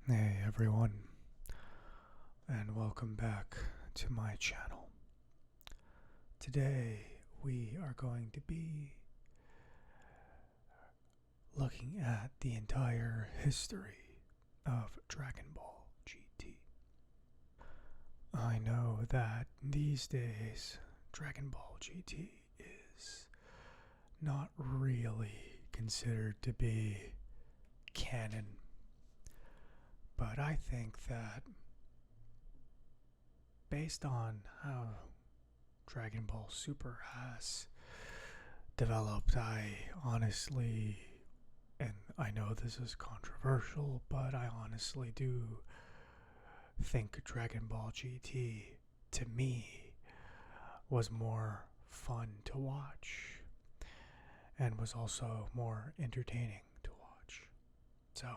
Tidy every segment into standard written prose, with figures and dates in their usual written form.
Hey everyone, and welcome back to my channel. Today we are going to be looking at the entire history of Dragon Ball GT. I know that these days Dragon Ball GT is not really considered to be canon, but I think that based on how Dragon Ball Super has developed, I honestly, and I know this is controversial, but I honestly do think Dragon Ball GT, to me, was more fun to watch and was also more entertaining to watch. So,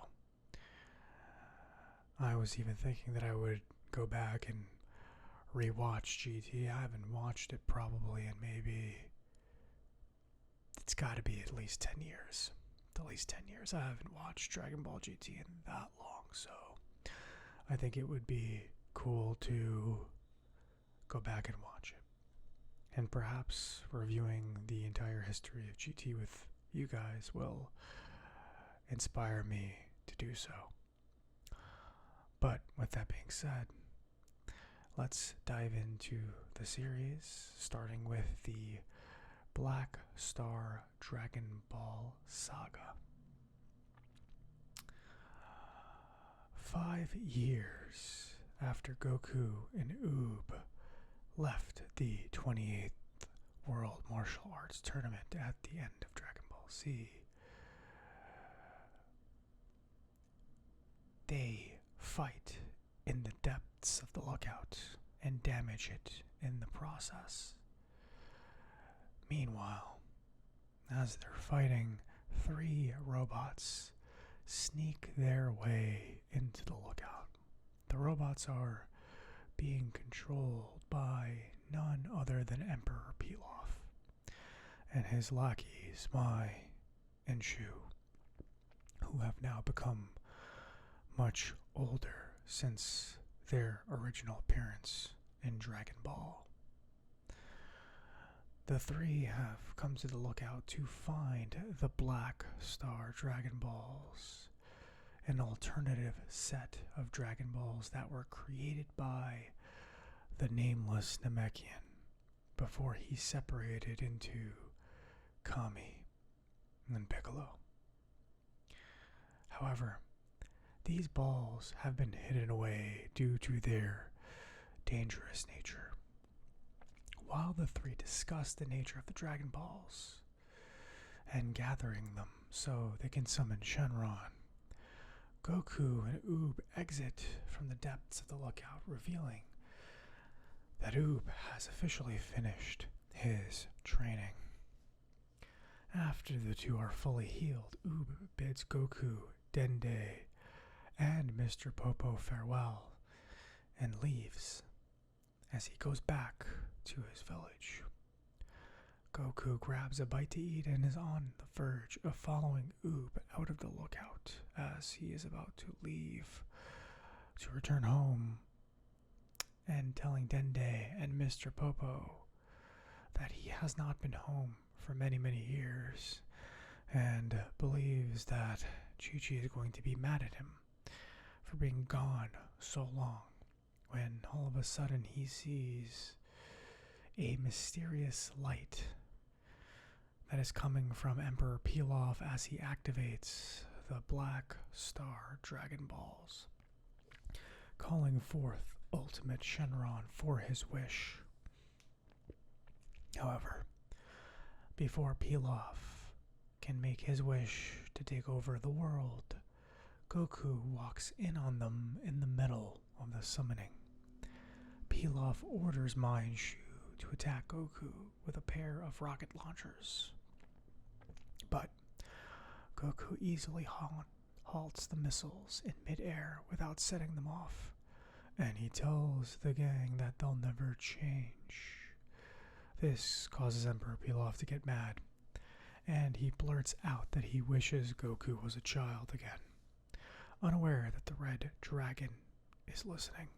I was even thinking that I would go back and rewatch GT. I haven't watched it probably in maybe, it's got to be at least 10 years. At least 10 years. I haven't watched Dragon Ball GT in that long, so I think it would be cool to go back and watch it. And perhaps reviewing the entire history of GT with you guys will inspire me to do so. But with that being said, let's dive into the series, starting with the Black Star Dragon Ball Saga. 5 years after Goku and Oob left the 28th World Martial Arts Tournament at the end of Dragon Ball Z, they fight in the depths of the lookout and damage it in the process. Meanwhile, as they're fighting, 3 robots sneak their way into the lookout. The robots are being controlled by none other than Emperor Pilaf and his lackeys, Mai and Shu, who have now become much older since their original appearance in Dragon Ball. The 3 have come to the lookout to find the Black Star Dragon Balls, an alternative set of Dragon Balls that were created by the nameless Namekian before he separated into Kami and Piccolo. However, these balls have been hidden away due to their dangerous nature. While the 3 discuss the nature of the Dragon Balls and gathering them so they can summon Shenron, Goku and Oob exit from the depths of the lookout, revealing that Oob has officially finished his training. After the 2 are fully healed, Oob bids Goku, Dende, and Mr. Popo farewell and leaves. As he goes back to his village, Goku grabs a bite to eat and is on the verge of following Oob out of the lookout as he is about to leave to return home, and telling Dende and Mr. Popo that he has not been home for many, many years and believes that Chi-Chi is going to be mad at him for being gone so long, when all of a sudden he sees a mysterious light that is coming from Emperor Pilaf as he activates the Black Star Dragon Balls, calling forth ultimate Shenron for his wish. However, before Pilaf can make his wish to take over the world, Goku walks in on them in the middle of the summoning. Pilaf orders Mai and Shu to attack Goku with a pair of rocket launchers, but Goku easily halts the missiles in midair without setting them off, and he tells the gang that they'll never change. This causes Emperor Pilaf to get mad, and he blurts out that he wishes Goku was a child again. unaware that the Red Dragon is listening.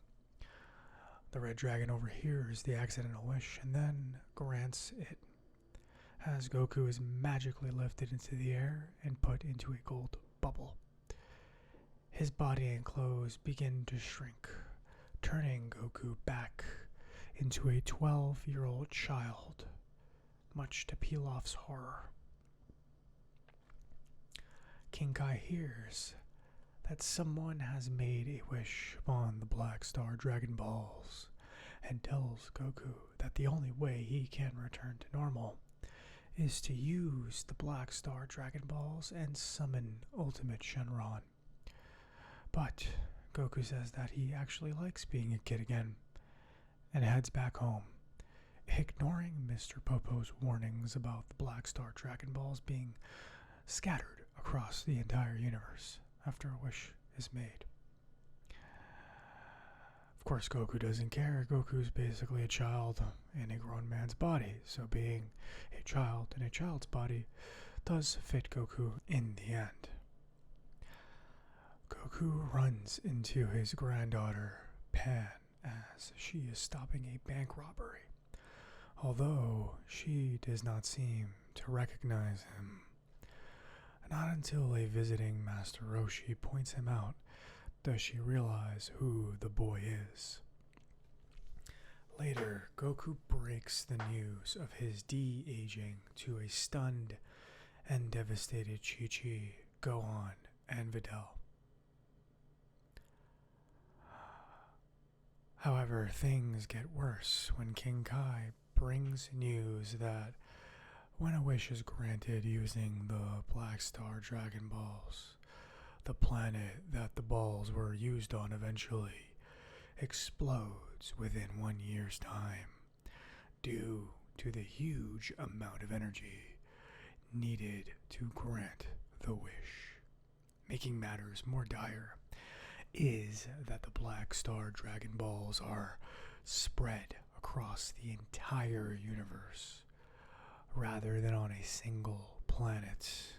The Red Dragon overhears the accidental wish and then grants it, as Goku is magically lifted into the air and put into a gold bubble. His body and clothes begin to shrink, turning Goku back into a 12-year-old child, much to Pilaf's horror. King Kai hears that someone has made a wish upon the Black Star Dragon Balls and tells Goku that the only way he can return to normal is to use the Black Star Dragon Balls and summon Ultimate Shenron. But Goku says that he actually likes being a kid again and heads back home, ignoring Mr. Popo's warnings about the Black Star Dragon Balls being scattered across the entire universe after a wish is made. Of course, Goku doesn't care. Goku's basically a child in a grown man's body, so being a child in a child's body does fit Goku in the end. Goku runs into his granddaughter, Pan, as she is stopping a bank robbery, although she does not seem to recognize him. Not until a visiting Master Roshi points him out does she realize who the boy is. Later, Goku breaks the news of his de-aging to a stunned and devastated Chi-Chi, Gohan, and Videl. However, things get worse when King Kai brings news that when a wish is granted using the Black Star Dragon Balls, the planet that the balls were used on eventually explodes within 1 year's time due to the huge amount of energy needed to grant the wish. Making matters more dire is that the Black Star Dragon Balls are spread across the entire universe rather than on a single planet.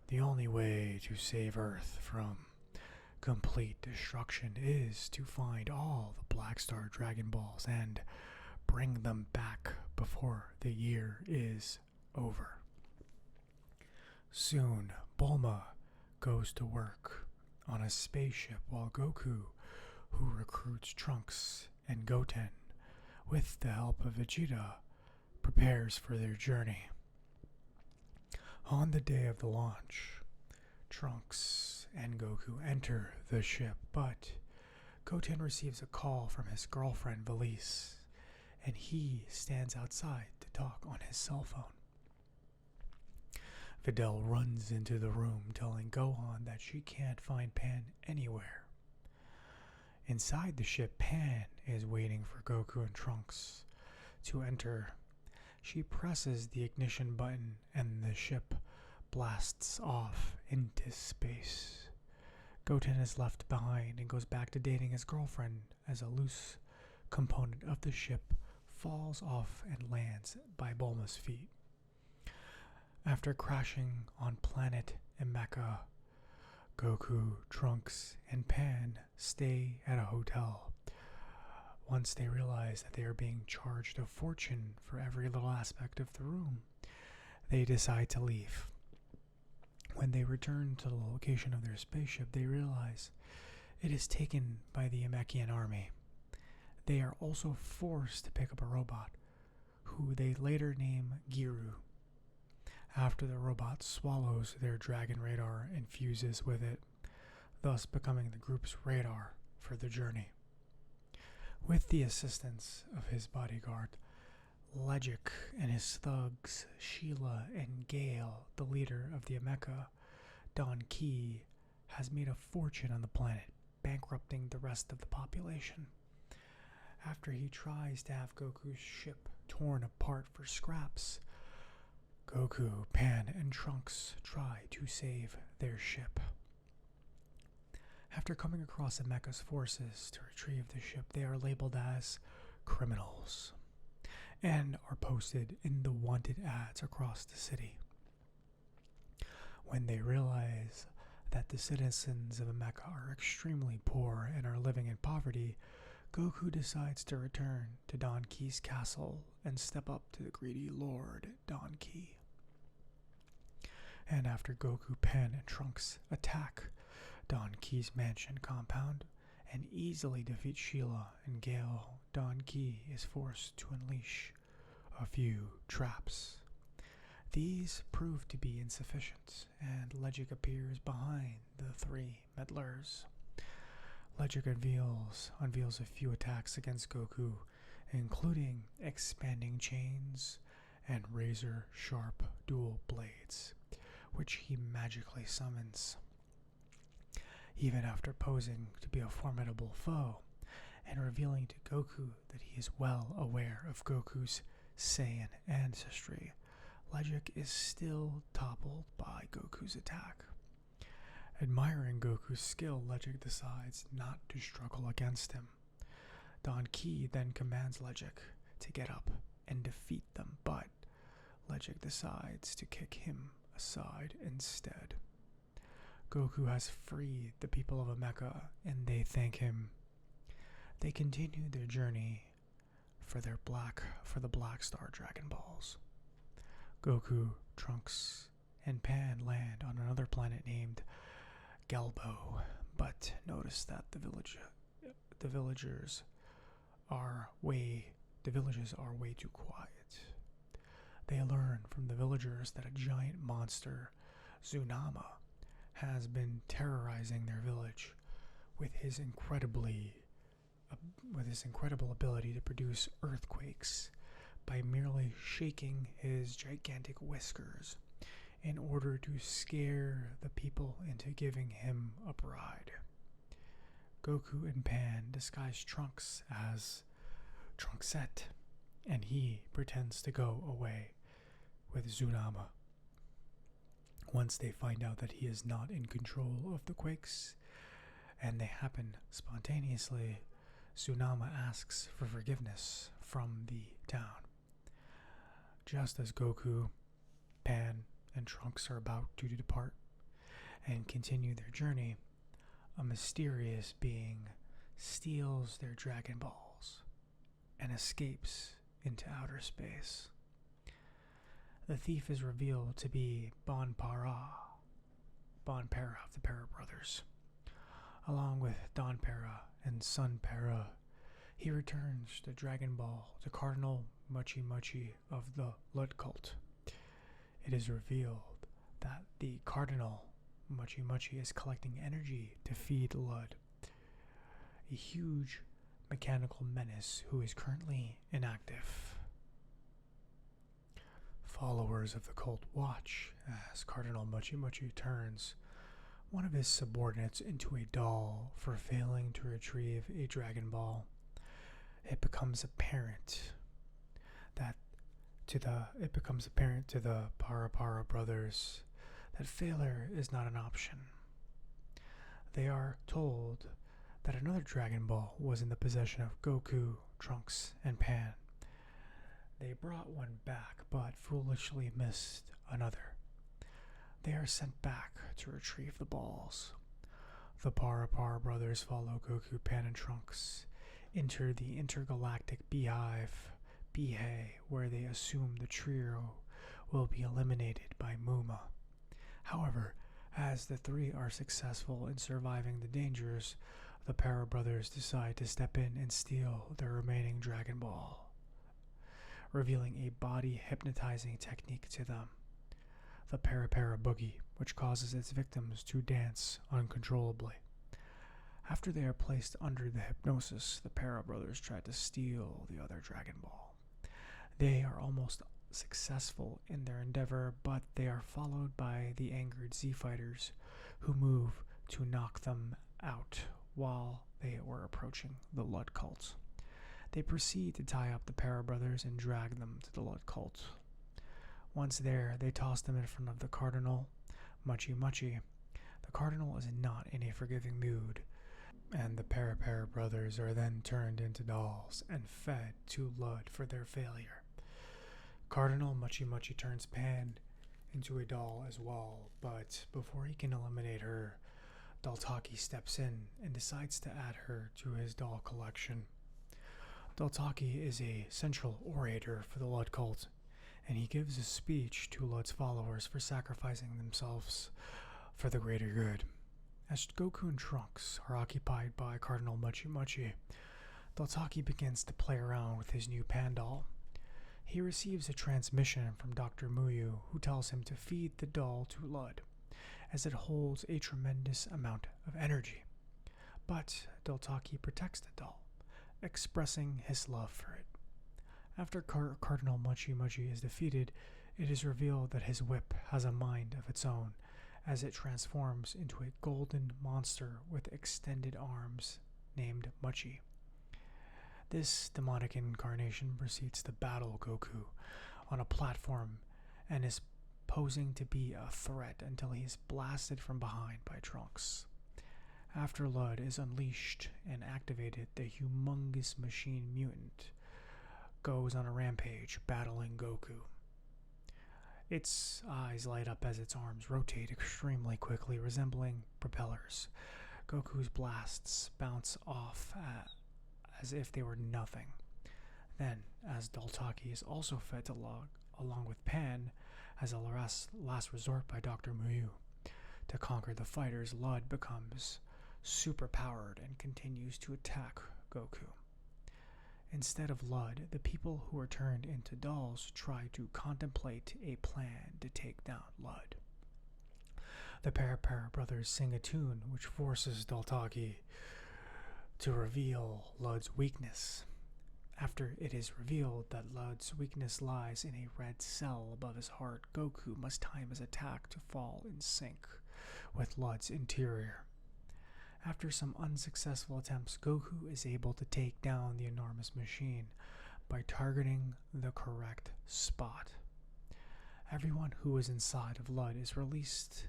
The only way to save Earth from complete destruction is to find all the Black Star Dragon Balls and bring them back before the year is over. Soon, Bulma goes to work on a spaceship while Goku, who recruits Trunks and Goten with the help of Vegeta, prepares for their journey. On the day of the launch, Trunks and Goku enter the ship, but Goten receives a call from his girlfriend Valise, and he stands outside to talk on his cell phone. Videl runs into the room telling Gohan that she can't find Pan anywhere. Inside the ship, Pan is waiting for Goku and Trunks to enter. She presses the ignition button and the ship blasts off into space. Goten is left behind and goes back to dating his girlfriend as a loose component of the ship falls off and lands by Bulma's feet. After crashing on planet Emeka, Goku, Trunks, and Pan stay at a hotel. Once they realize that they are being charged a fortune for every little aspect of the room, they decide to leave. When they return to the location of their spaceship, they realize it is taken by the Emekian army. They are also forced to pick up a robot, who they later name Giru, after the robot swallows their dragon radar and fuses with it, thus becoming the group's radar for the journey. With the assistance of his bodyguard, Legic, and his thugs, Sheila and Gale, the leader of the Emeka, Don Key, has made a fortune on the planet, bankrupting the rest of the population. After he tries to have Goku's ship torn apart for scraps, Goku, Pan, and Trunks try to save their ship. After coming across Emeka's forces to retrieve the ship, they are labeled as criminals and are posted in the wanted ads across the city. When they realize that the citizens of Mecha are extremely poor and are living in poverty, Goku decides to return to Don Key's castle and step up to the greedy Lord Don Key. And after Goku, Pan, and Trunks attack Don Key's mansion compound and easily defeat Sheila and Gale, Don Key is forced to unleash a few traps. These prove to be insufficient, and Legic appears behind the three meddlers. Legic unveils a few attacks against Goku, including expanding chains and razor-sharp dual blades, which he magically summons. Even after posing to be a formidable foe and revealing to Goku that he is well aware of Goku's Saiyan ancestry, Legic is still toppled by Goku's attack. Admiring Goku's skill, Legic decides not to struggle against him. Don Key then commands Legic to get up and defeat them, but Legic decides to kick him aside instead. Goku has freed the people of Mecha, and they thank him. They continue their journey for the Black Star Dragon Balls. Goku, Trunks, and Pan land on another planet named Galbo, but notice that the villages are way too quiet. They learn from the villagers that a giant monster, Tsunama, has been terrorizing their village with his incredible ability to produce earthquakes by merely shaking his gigantic whiskers in order to scare the people into giving him a bride. Goku and Pan disguise Trunks as Trunksette, and he pretends to go away with Tsunama. Once they find out that he is not in control of the quakes, and they happen spontaneously, Tsunama asks for forgiveness from the town. Just as Goku, Pan, and Trunks are about to depart and continue their journey, a mysterious being steals their Dragon Balls and escapes into outer space. The thief is revealed to be Bonpara of the Para brothers. Along with Donpara and Sunpara, he returns the Dragon Ball to Cardinal Muchi Muchi of the Lud cult. It is revealed that the Cardinal Muchi Muchi is collecting energy to feed Lud, a huge mechanical menace who is currently inactive. Followers of the cult watch as Cardinal Muchi Muchi turns one of his subordinates into a doll for failing to retrieve a Dragon Ball. It becomes apparent to the Para brothers that failure is not an option. They are told that another Dragon Ball was in the possession of Goku, Trunks, and Pan. They brought one back, but foolishly missed another. They are sent back to retrieve the balls. The Para brothers follow Goku, Pan, and Trunks, enter the intergalactic beehive, Bihei, where they assume the trio will be eliminated by Muma. However, as the three are successful in surviving the dangers, the Para brothers decide to step in and steal their remaining Dragon Ball, revealing a body hypnotizing technique to them, the Para Boogie, which causes its victims to dance uncontrollably. After they are placed under the hypnosis, the Para brothers try to steal the other Dragon Ball. They are almost successful in their endeavor, but they are followed by the angered Z-Fighters, who move to knock them out while they were approaching the Lud cult. They proceed to tie up the Para brothers and drag them to the Lud cult. Once there, they toss them in front of the Cardinal Muchi Muchi. The Cardinal is not in a forgiving mood, and the Para brothers are then turned into dolls and fed to Lud for their failure. Cardinal Muchi Muchi turns Pan into a doll as well, but before he can eliminate her, Daltaki steps in and decides to add her to his doll collection. Daltaki is a central orator for the Lud cult, and he gives a speech to Lud's followers for sacrificing themselves for the greater good. As Goku and Trunks are occupied by Cardinal Mochi Mochi, Daltaki begins to play around with his new Pan doll. He receives a transmission from Dr. Muyu, who tells him to feed the doll to Lud, as it holds a tremendous amount of energy. But Daltaki protects the doll, expressing his love for it. After Cardinal Mochi Mochi is defeated, it is revealed that his whip has a mind of its own, as it transforms into a golden monster with extended arms named Mochi. This demonic incarnation proceeds to battle Goku on a platform and is posing to be a threat until he is blasted from behind by Trunks. After Lud is unleashed and activated, the humongous machine mutant goes on a rampage, battling Goku. Its eyes light up as its arms rotate extremely quickly, resembling propellers. Goku's blasts bounce off as if they were nothing. Then, as Daltaki is also fed along with Pan as a last resort by Dr. Muyu to conquer the fighters, Lud becomes superpowered and continues to attack Goku. Instead of Lud, the people who are turned into dolls try to contemplate a plan to take down Lud. The Para brothers sing a tune which forces Daltaki to reveal Lud's weakness. After it is revealed that Lud's weakness lies in a red cell above his heart, Goku must time his attack to fall in sync with Lud's interior. After some unsuccessful attempts, Goku is able to take down the enormous machine by targeting the correct spot. Everyone who is inside of Lud is released,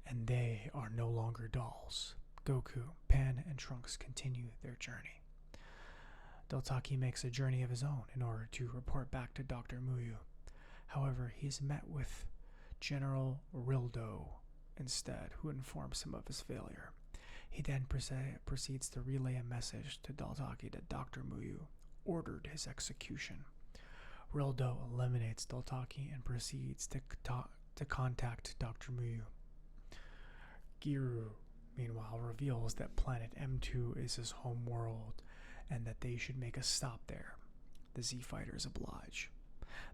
and they are no longer dolls. Goku, Pan, and Trunks continue their journey. Daltaki makes a journey of his own in order to report back to Dr. Muyu. However, he is met with General Rildo instead, who informs him of his failure. He then proceeds to relay a message to Daltaki that Dr. Muyu ordered his execution. Rildo eliminates Daltaki and proceeds to contact Dr. Muyu. Giru, meanwhile, reveals that planet M2 is his home world and that they should make a stop there. The Z-Fighters oblige.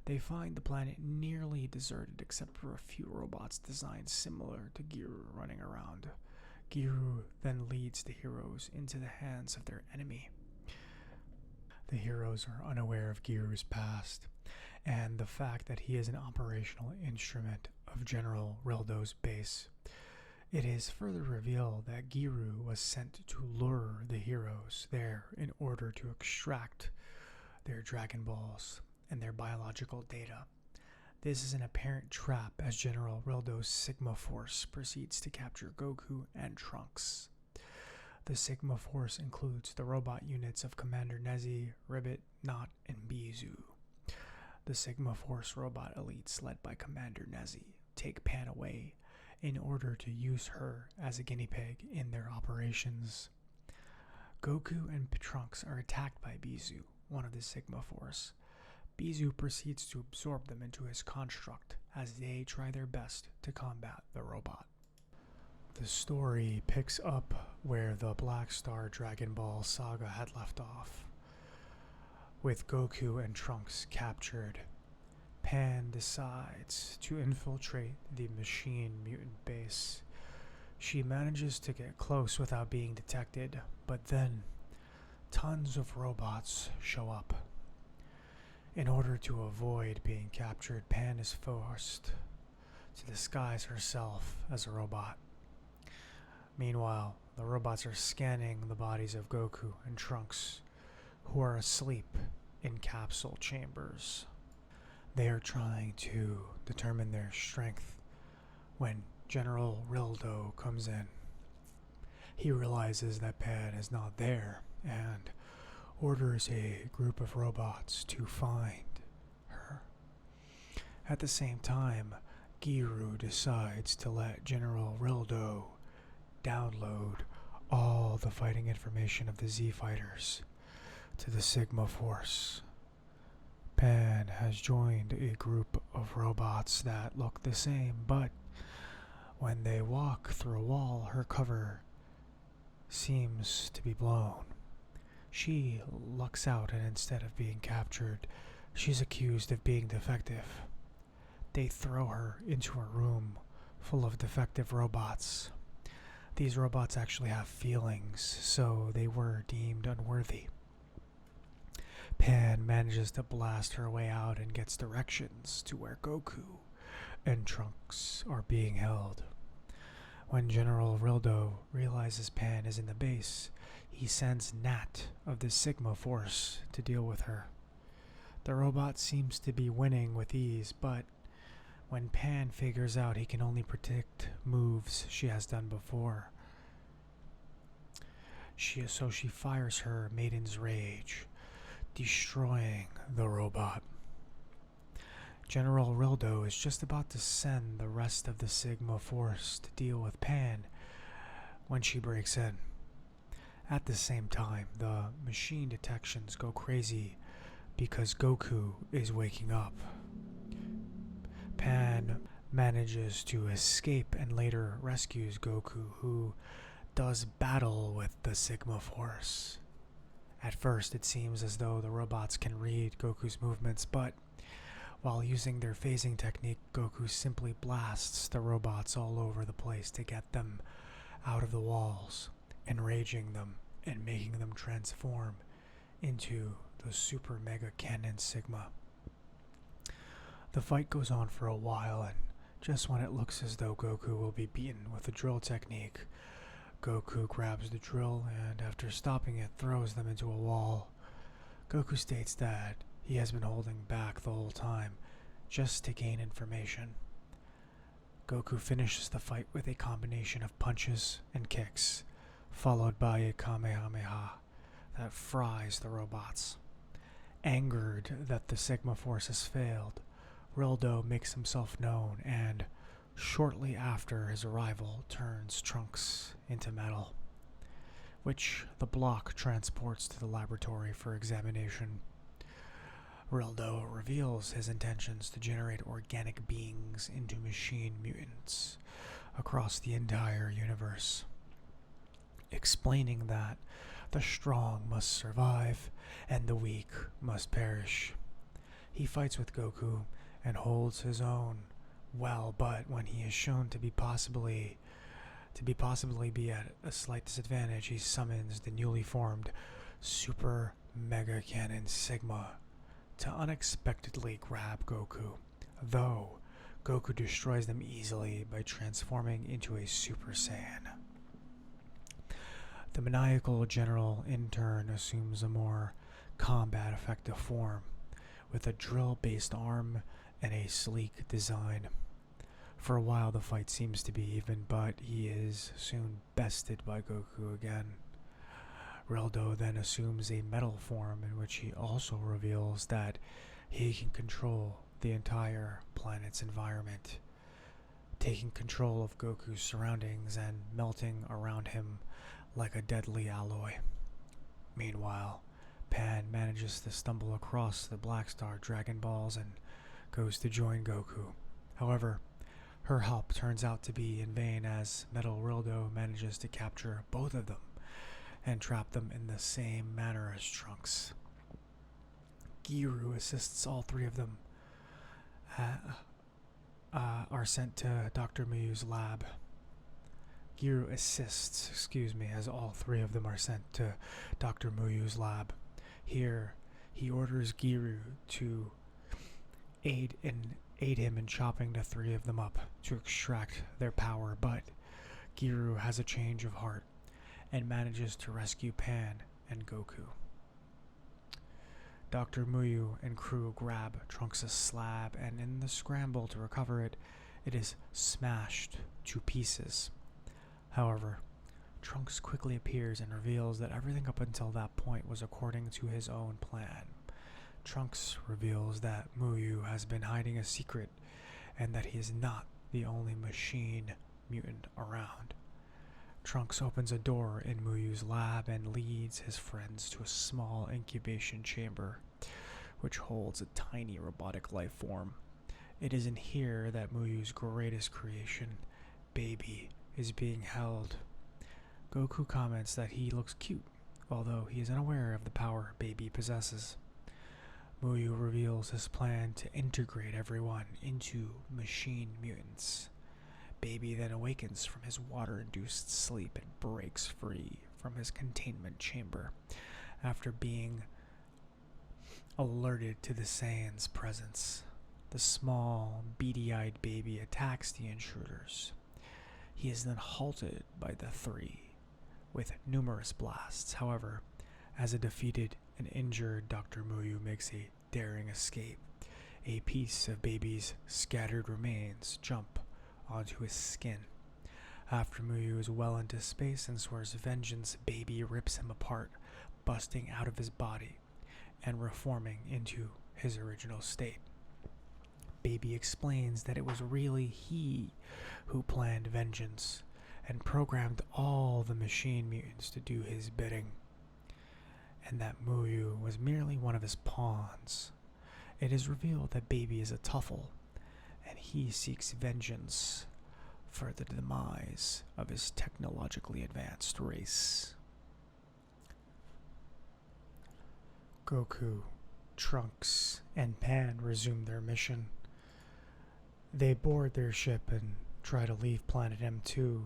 They find the planet nearly deserted except for a few robots designed similar to Giru running around. Giru then leads the heroes into the hands of their enemy. The heroes are unaware of Giru's past and the fact that he is an operational instrument of General Rildo's base. It is further revealed that Giru was sent to lure the heroes there in order to extract their Dragon Balls and their biological data. This is an apparent trap as General Rildo's Sigma Force proceeds to capture Goku and Trunks. The Sigma Force includes the robot units of Commander Nezi, Ribbit, Knot, and Bizu. The Sigma Force robot elites led by Commander Nezi take Pan away in order to use her as a guinea pig in their operations. Goku and Trunks are attacked by Bizu, one of the Sigma Force. Bizu proceeds to absorb them into his construct as they try their best to combat the robot. The story picks up where the Black Star Dragon Ball Saga had left off, with Goku and Trunks captured. Pan decides to infiltrate the machine mutant base. She manages to get close without being detected, but then tons of robots show up. In order to avoid being captured, Pan is forced to disguise herself as a robot. Meanwhile, the robots are scanning the bodies of Goku and Trunks, who are asleep in capsule chambers. They are trying to determine their strength when General Rildo comes in. He realizes that Pan is not there and orders a group of robots to find her. At the same time, Giru decides to let General Rildo download all the fighting information of the Z fighters to the Sigma Force. Pan has joined a group of robots that look the same, but when they walk through a wall, her cover seems to be blown. She lucks out, and instead of being captured, she's accused of being defective. They throw her into a room full of defective robots. These robots actually have feelings, so they were deemed unworthy. Pan manages to blast her way out and gets directions to where Goku and Trunks are being held. When General Rildo realizes Pan is in the base, he sends Nat of the Sigma Force to deal with her. The robot seems to be winning with ease, but when Pan figures out he can only predict moves she has done before, she fires her Maiden's Rage, destroying the robot. General Rildo is just about to send the rest of the Sigma Force to deal with Pan when she breaks in. At the same time, the machine detections go crazy because Goku is waking up. Pan manages to escape and later rescues Goku, who does battle with the Sigma Force. At first, it seems as though the robots can read Goku's movements, but while using their phasing technique, Goku simply blasts the robots all over the place to get them out of the walls, enraging them and making them transform into the Super Mega Cannon Sigma. The fight goes on for a while, and just when it looks as though Goku will be beaten with the drill technique, Goku grabs the drill and, after stopping it, throws them into a wall. Goku states that he has been holding back the whole time, just to gain information. Goku finishes the fight with a combination of punches and kicks, followed by a Kamehameha that fries the robots. Angered that the Sigma Force has failed, Rildo makes himself known and, shortly after his arrival, turns Trunks into metal, which the block transports to the laboratory for examination. Rildo reveals his intentions to generate organic beings into machine mutants across the entire universe, explaining that the strong must survive and the weak must perish. He fights with Goku and holds his own well, but when he is shown to possibly be at a slight disadvantage, he summons the newly formed Super Mega Cannon Sigma to unexpectedly grab Goku, though Goku destroys them easily by transforming into a Super Saiyan. The maniacal general in turn assumes a more combat effective form, with a drill-based arm and a sleek design. For a while the fight seems to be even, but he is soon bested by Goku again. Rildo then assumes a metal form, in which he also reveals that he can control the entire planet's environment, taking control of Goku's surroundings and melting around him like a deadly alloy. Meanwhile, Pan manages to stumble across the Black Star Dragon Balls and goes to join Goku. However, her help turns out to be in vain, as Metal Rildo manages to capture both of them and trap them in the same manner as Trunks. Giru assists all three of them, are sent to Dr. Muyu's lab. Giru assists, as all three of them are sent to Dr. Muyu's lab. Here, he orders Giru to aid him in chopping the three of them up to extract their power, but Giru has a change of heart and manages to rescue Pan and Goku. Dr. Muyu and crew grab Trunks' slab, and in the scramble to recover it, it is smashed to pieces. However, Trunks quickly appears and reveals that everything up until that point was according to his own plan. Trunks reveals that Muyu has been hiding a secret and that he is not the only machine mutant around. Trunks opens a door in Muyu's lab and leads his friends to a small incubation chamber, which holds a tiny robotic life form. It is in here that Muyu's greatest creation, Baby, is being held. Goku comments that he looks cute, although he is unaware of the power Baby possesses. Muyu reveals his plan to integrate everyone into machine mutants. Baby then awakens from his water-induced sleep and breaks free from his containment chamber after being alerted to the Saiyan's presence. The small, beady-eyed Baby attacks the intruders. He is then halted by the three with numerous blasts. However, as a defeated and injured Dr. Muyu makes a daring escape, a piece of Baby's scattered remains jump onto his skin. After Muyu is well into space and swears vengeance, Baby rips him apart, busting out of his body and reforming into his original state. Baby explains that it was really he who planned vengeance and programmed all the machine mutants to do his bidding, and that Muyu was merely one of his pawns. It is revealed that Baby is a Tuffle, and he seeks vengeance for the demise of his technologically advanced race. Goku, Trunks, and Pan resume their mission. They board their ship and try to leave planet M2,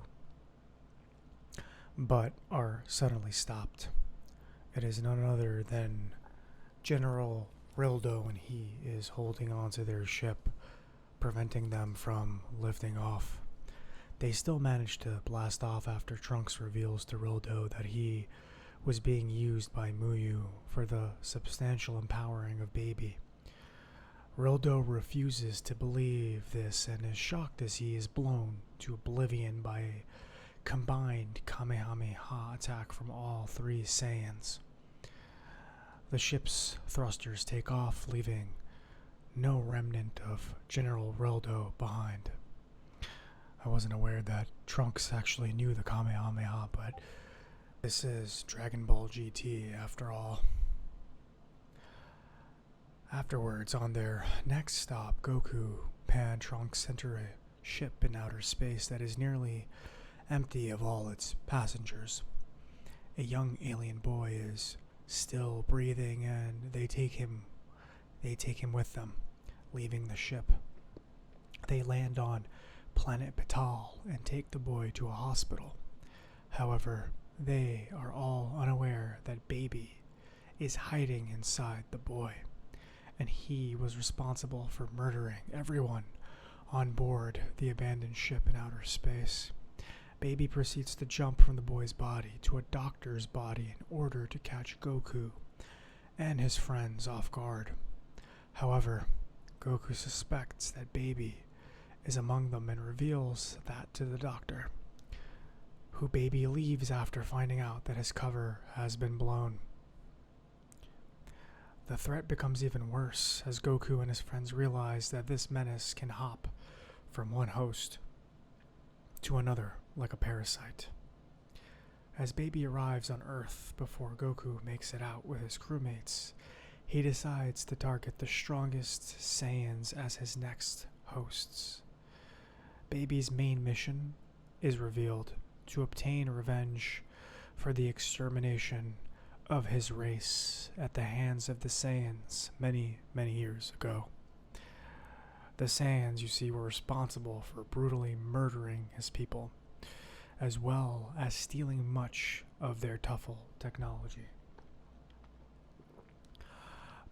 but are suddenly stopped. It is none other than General Rildo, and he is holding on to their ship, preventing them from lifting off. They still manage to blast off after Trunks reveals to Rildo that he was being used by Muyu for the substantial empowering of Baby. Rildo refuses to believe this and is shocked as he is blown to oblivion by a combined Kamehameha attack from all three Saiyans. The ship's thrusters take off, leaving no remnant of General Rildo behind. I wasn't aware that Trunks actually knew the Kamehameha, but this is Dragon Ball GT after all. Afterwards, on their next stop, Goku, Pan, Trunks enter a ship in outer space that is nearly empty of all its passengers. A young alien boy is still breathing, and they take him with them, leaving the ship. They land on planet Batal and take the boy to a hospital. However, they are all unaware that Baby is hiding inside the boy, and he was responsible for murdering everyone on board the abandoned ship in outer space. Baby proceeds to jump from the boy's body to a doctor's body in order to catch Goku and his friends off guard. However, Goku suspects that Baby is among them and reveals that to the doctor, who Baby leaves after finding out that his cover has been blown. The threat becomes even worse as Goku and his friends realize that this menace can hop from one host to another like a parasite. As Baby arrives on Earth before Goku makes it out with his crewmates, he decides to target the strongest Saiyans as his next hosts. Baby's main mission is revealed: to obtain revenge for the extermination of his race at the hands of the Saiyans many, many years ago. The Saiyans, you see, were responsible for brutally murdering his people, as well as stealing much of their Tuffle technology.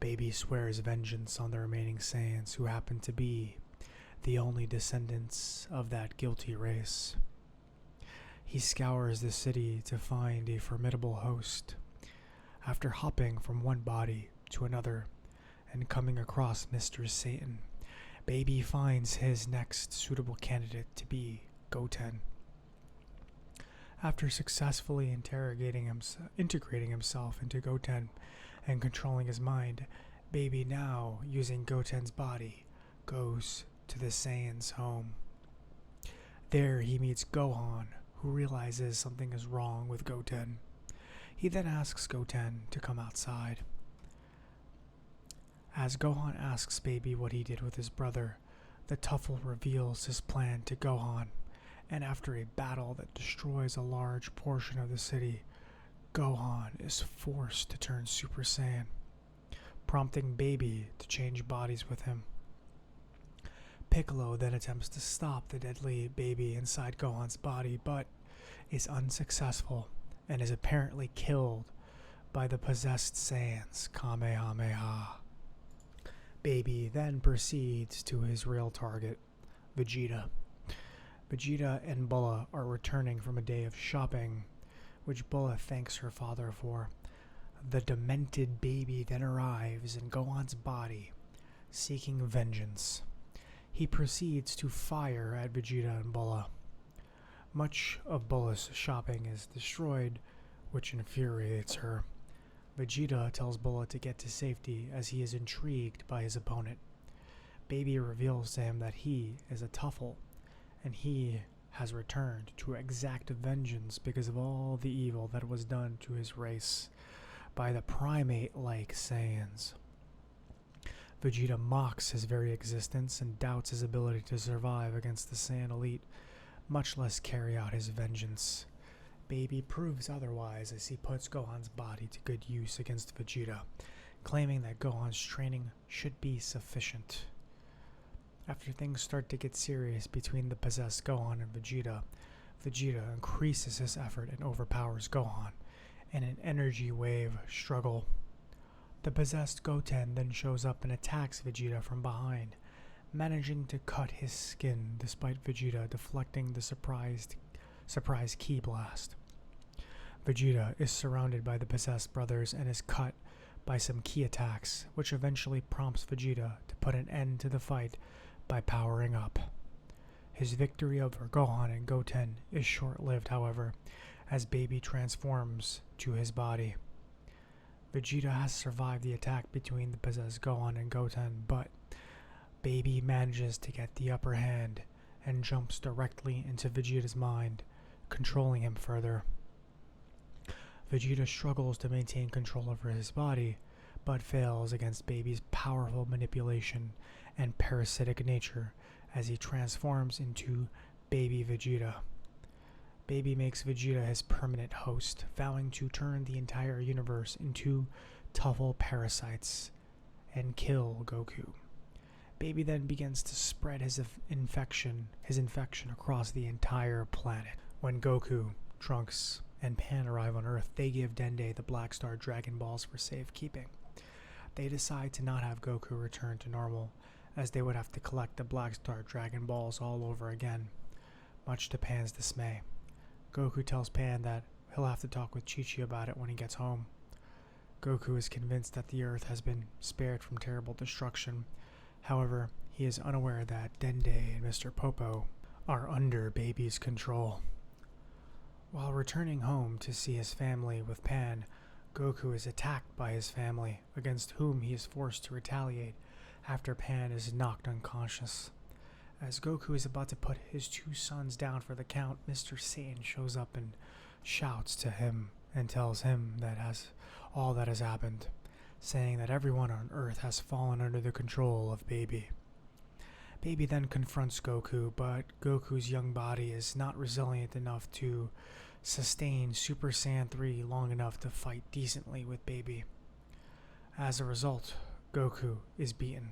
Baby swears vengeance on the remaining Saiyans, who happen to be the only descendants of that guilty race. He scours the city to find a formidable host. After hopping from one body to another and coming across Mr. Satan, Baby finds his next suitable candidate to be Goten. After successfully integrating himself into Goten and controlling his mind, Baby, now using Goten's body, goes to the Saiyan's home. There he meets Gohan, who realizes something is wrong with Goten. He then asks Goten to come outside. As Gohan asks Baby what he did with his brother, the Tuffle reveals his plan to Gohan, and after a battle that destroys a large portion of the city, Gohan is forced to turn Super Saiyan, prompting Baby to change bodies with him. Piccolo then attempts to stop the deadly baby inside Gohan's body, but is unsuccessful and is apparently killed by the possessed Saiyans Kamehameha. Baby then proceeds to his real target, Vegeta. Vegeta and Bulla are returning from a day of shopping, which Bulla thanks her father for. The demented baby then arrives in Gohan's body, seeking vengeance. He proceeds to fire at Vegeta and Bulla. Much of Bulla's shopping is destroyed, which infuriates her. Vegeta tells Bulla to get to safety as he is intrigued by his opponent. Baby reveals to him that he is a Tuffle, and he has returned to exact vengeance because of all the evil that was done to his race by the primate-like Saiyans. Vegeta mocks his very existence and doubts his ability to survive against the Saiyan elite, much less carry out his vengeance. Baby proves otherwise as he puts Gohan's body to good use against Vegeta, claiming that Gohan's training should be sufficient. After things start to get serious between the possessed Gohan and Vegeta, Vegeta increases his effort and overpowers Gohan in an energy wave struggle. The possessed Goten then shows up and attacks Vegeta from behind, managing to cut his skin despite Vegeta deflecting the surprise ki blast. Vegeta is surrounded by the possessed brothers and is cut by some ki attacks, which eventually prompts Vegeta to put an end to the fight by powering up. His victory over Gohan and Goten is short-lived, however, as Baby transforms to his body. Vegeta has survived the attack between the possessed Gohan and Goten, but Baby manages to get the upper hand and jumps directly into Vegeta's mind, controlling him further. Vegeta struggles to maintain control over his body, but fails against Baby's powerful manipulation and parasitic nature as he transforms into Baby Vegeta. Baby makes Vegeta his permanent host, vowing to turn the entire universe into Tuffle parasites and kill Goku. Baby then begins to spread his infection across the entire planet. When Goku, Trunks, and Pan arrive on Earth, they give Dende the Black Star Dragon Balls for safekeeping. They decide to not have Goku return to normal, as they would have to collect the Black Star Dragon Balls all over again, much to Pan's dismay. Goku tells Pan that he'll have to talk with Chi-Chi about it when he gets home. Goku is convinced that the Earth has been spared from terrible destruction. However, he is unaware that Dende and Mr. Popo are under Baby's control. While returning home to see his family with Pan, Goku is attacked by his family, against whom he is forced to retaliate after Pan is knocked unconscious. As Goku is about to put his two sons down for the count, Mr. Satan shows up and shouts to him and tells him all that has happened, saying that everyone on Earth has fallen under the control of Baby. Baby then confronts Goku, but Goku's young body is not resilient enough to sustain Super Saiyan 3 long enough to fight decently with Baby. As a result, Goku is beaten.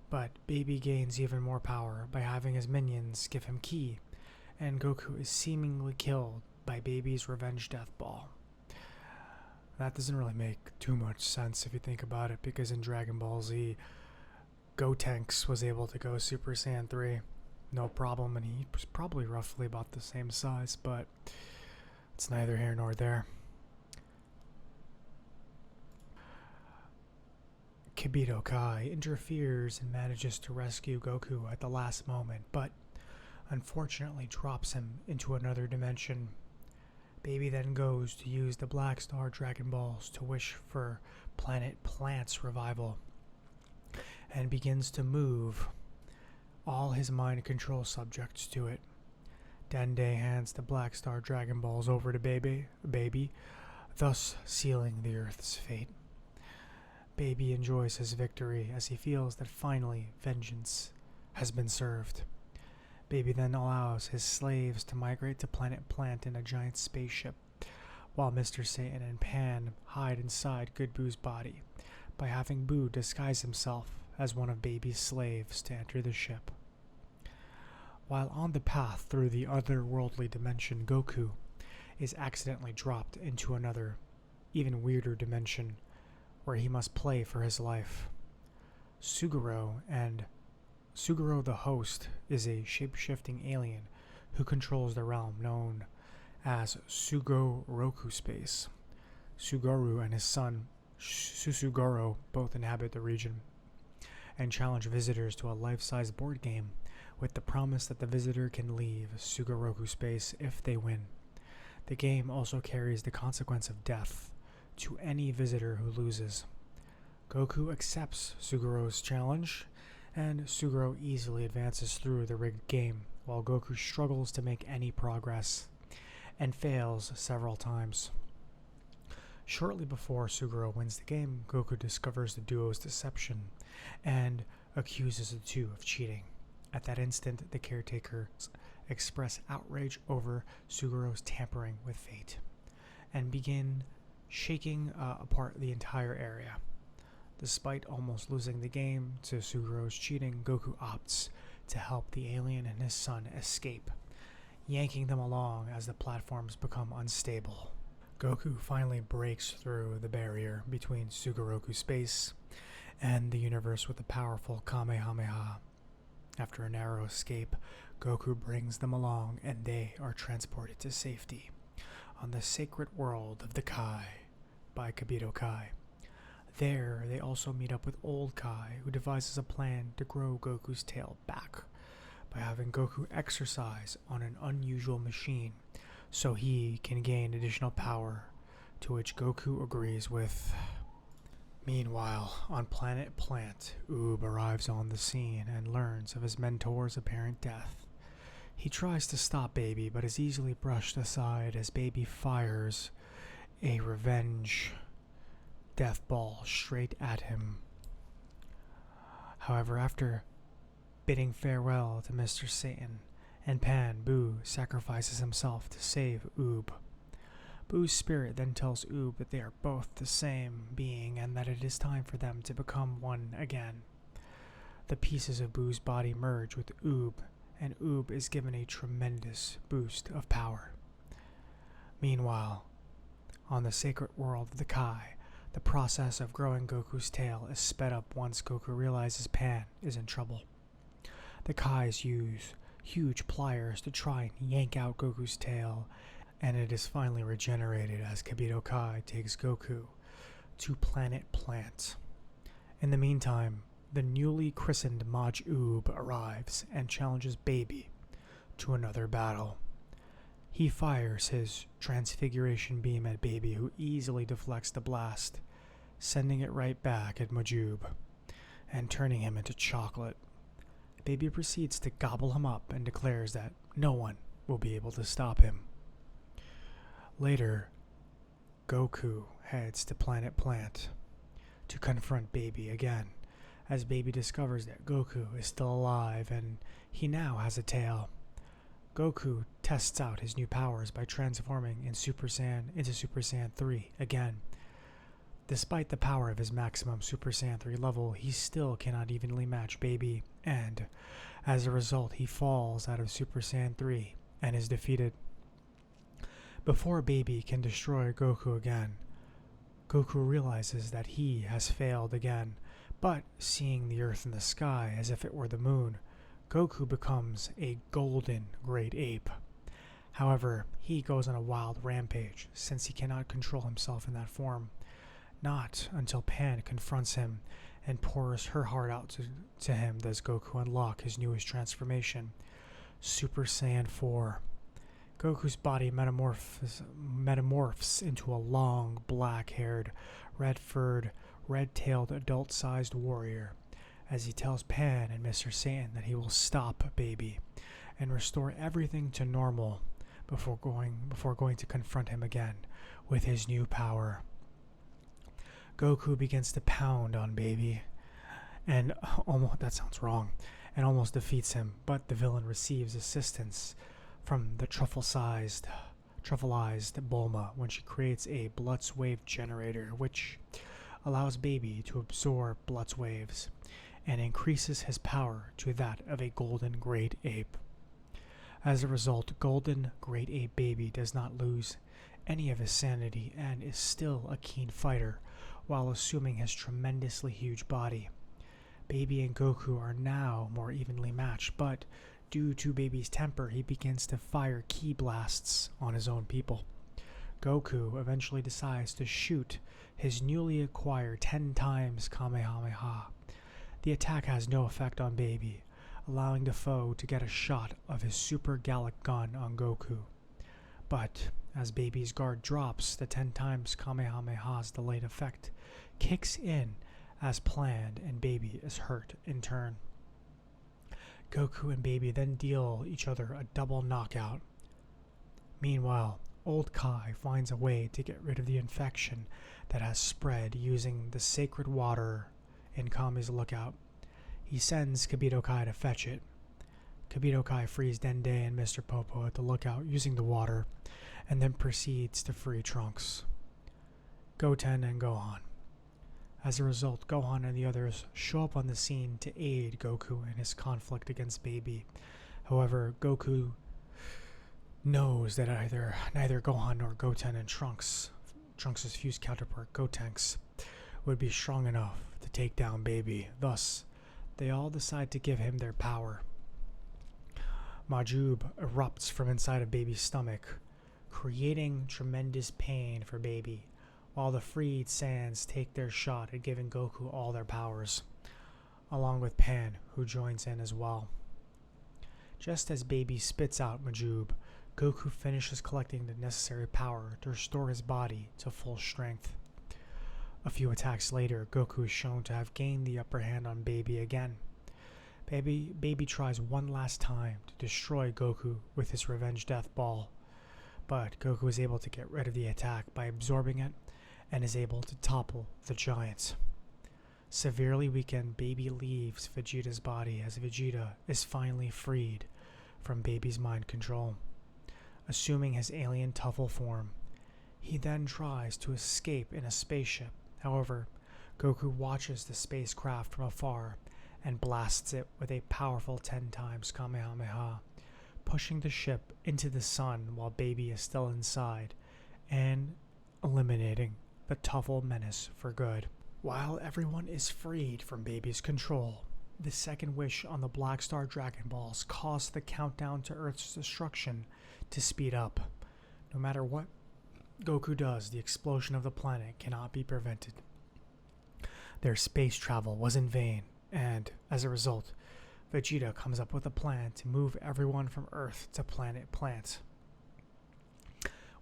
But Baby gains even more power by having his minions give him ki, and Goku is seemingly killed by Baby's revenge death ball. That doesn't really make too much sense if you think about it, because in Dragon Ball Z, Gotenks was able to go Super Saiyan 3, no problem, and he was probably roughly about the same size, but it's neither here nor there. Kibito Kai interferes and manages to rescue Goku at the last moment, but unfortunately drops him into another dimension. Baby then goes to use the Black Star Dragon Balls to wish for Planet Plant's revival, and begins to move all his mind control subjects to it, Dende hands the Black Star Dragon Balls over to Baby, thus sealing the Earth's fate. Baby enjoys his victory as he feels that finally vengeance has been served. Baby then allows his slaves to migrate to Planet Plant in a giant spaceship, while Mr. Satan and Pan hide inside Good Boo's body by having Boo disguise himself as one of Baby's slaves to enter the ship. While on the path through the otherworldly dimension, Goku is accidentally dropped into another, even weirder dimension where he must play for his life. Suguro the host is a shape-shifting alien who controls the realm known as Sugoroku Space. Suguru and his son Susugoro both inhabit the region and challenge visitors to a life-size board game with the promise that the visitor can leave Sugoroku Space if they win. The game also carries the consequence of death to any visitor who loses. Goku accepts Suguro's challenge, and Suguro easily advances through the rigged game, while Goku struggles to make any progress and fails several times. Shortly before Suguro wins the game, Goku discovers the duo's deception and accuses the two of cheating. At that instant, the caretakers express outrage over Suguro's tampering with fate and begin shaking apart the entire area. Despite almost losing the game to Suguro's cheating, Goku opts to help the alien and his son escape, yanking them along as the platforms become unstable. Goku finally breaks through the barrier between Sugoroku Space and the universe with a powerful Kamehameha. After a narrow escape, Goku brings them along and they are transported to safety on the sacred world of the Kai by Kibito Kai. There, they also meet up with Old Kai, who devises a plan to grow Goku's tail back by having Goku exercise on an unusual machine so he can gain additional power, to which Goku agrees with. Meanwhile, on Planet Plant, Oob arrives on the scene and learns of his mentor's apparent death. He tries to stop Baby, but is easily brushed aside as Baby fires a revenge death ball straight at him. However, after bidding farewell to Mr. Satan and Pan, Boo sacrifices himself to save Oob. Boo's spirit then tells Oob that they are both the same being and that it is time for them to become one again. The pieces of Boo's body merge with Oob, and Oob is given a tremendous boost of power. Meanwhile, on the sacred world of the Kai, the process of growing Goku's tail is sped up once Goku realizes Pan is in trouble. The Kais use huge pliers to try and yank out Goku's tail, and it is finally regenerated as Kibito Kai takes Goku to Planet Plant. In the meantime, the newly christened Maj Oob arrives and challenges Baby to another battle. He fires his transfiguration beam at Baby, who easily deflects the blast, sending it right back at Majoob and turning him into chocolate. Baby proceeds to gobble him up and declares that no one will be able to stop him. Later, Goku heads to Planet Plant to confront Baby again, as Baby discovers that Goku is still alive and he now has a tail. Goku tests out his new powers by transforming into Super Saiyan 3 again. Despite the power of his maximum Super Saiyan 3 level, he still cannot evenly match Baby, and as a result, he falls out of Super Saiyan 3 and is defeated. Before Baby can destroy Goku again, Goku realizes that he has failed again, but seeing the earth and the sky as if it were the moon, Goku becomes a golden great ape. However, he goes on a wild rampage since he cannot control himself in that form. Not until Pan confronts him and pours her heart out to him does Goku unlock his newest transformation, Super Saiyan 4. Goku's body metamorphs into a long, black-haired, red-furred, red-tailed, adult-sized warrior, as he tells Pan and Mr. Satan that he will stop Baby and restore everything to normal before going to confront him again with his new power. Goku begins to pound on Baby, and that sounds wrong, and almost defeats him, but the villain receives assistance from the truffle-eyed Bulma when she creates a Blutz wave generator, which allows Baby to absorb Blutz waves and increases his power to that of a golden great ape. As a result, golden great ape Baby does not lose any of his sanity and is still a keen fighter while assuming his tremendously huge body. Baby and Goku are now more evenly matched, but due to Baby's temper, he begins to fire ki blasts on his own people. Goku eventually decides to shoot his newly acquired 10 times Kamehameha. The attack has no effect on Baby, allowing the foe to get a shot of his super Gallic gun on Goku. But as Baby's guard drops, the 10 times Kamehameha's delayed effect kicks in as planned, and Baby is hurt in turn. Goku and Baby then deal each other a double knockout. Meanwhile, Old Kai finds a way to get rid of the infection that has spread using the sacred water in Kami's lookout. He sends Kibito Kai to fetch it. Kibito Kai frees Dende and Mr. Popo at the lookout using the water, and then proceeds to free Trunks, Goten, and Gohan. As a result, Gohan and the others show up on the scene to aid Goku in his conflict against Baby. However, Goku knows that neither Gohan nor Goten and Trunks' fused counterpart Gotenks would be strong enough to take down Baby. Thus, they all decide to give him their power. Majub erupts from inside of Baby's stomach, creating tremendous pain for Baby, while the freed Saiyans take their shot at giving Goku all their powers, along with Pan, who joins in as well. Just as Baby spits out Majub, Goku finishes collecting the necessary power to restore his body to full strength. A few attacks later, Goku is shown to have gained the upper hand on Baby again. Baby tries one last time to destroy Goku with his Revenge Death Ball, but Goku is able to get rid of the attack by absorbing it and is able to topple the giant. Severely weakened, Baby leaves Vegeta's body as Vegeta is finally freed from Baby's mind control. Assuming his alien Tuffle form, he then tries to escape in a spaceship. However, Goku watches the spacecraft from afar and blasts it with a powerful 10 times Kamehameha, pushing the ship into the sun while Baby is still inside and eliminating the Tuffle menace for good. While everyone is freed from Baby's control, the second wish on the Black Star Dragon Balls caused the countdown to Earth's destruction to speed up. No matter what Goku does, the explosion of the planet cannot be prevented. Their space travel was in vain, and as a result, Vegeta comes up with a plan to move everyone from Earth to planet Plant.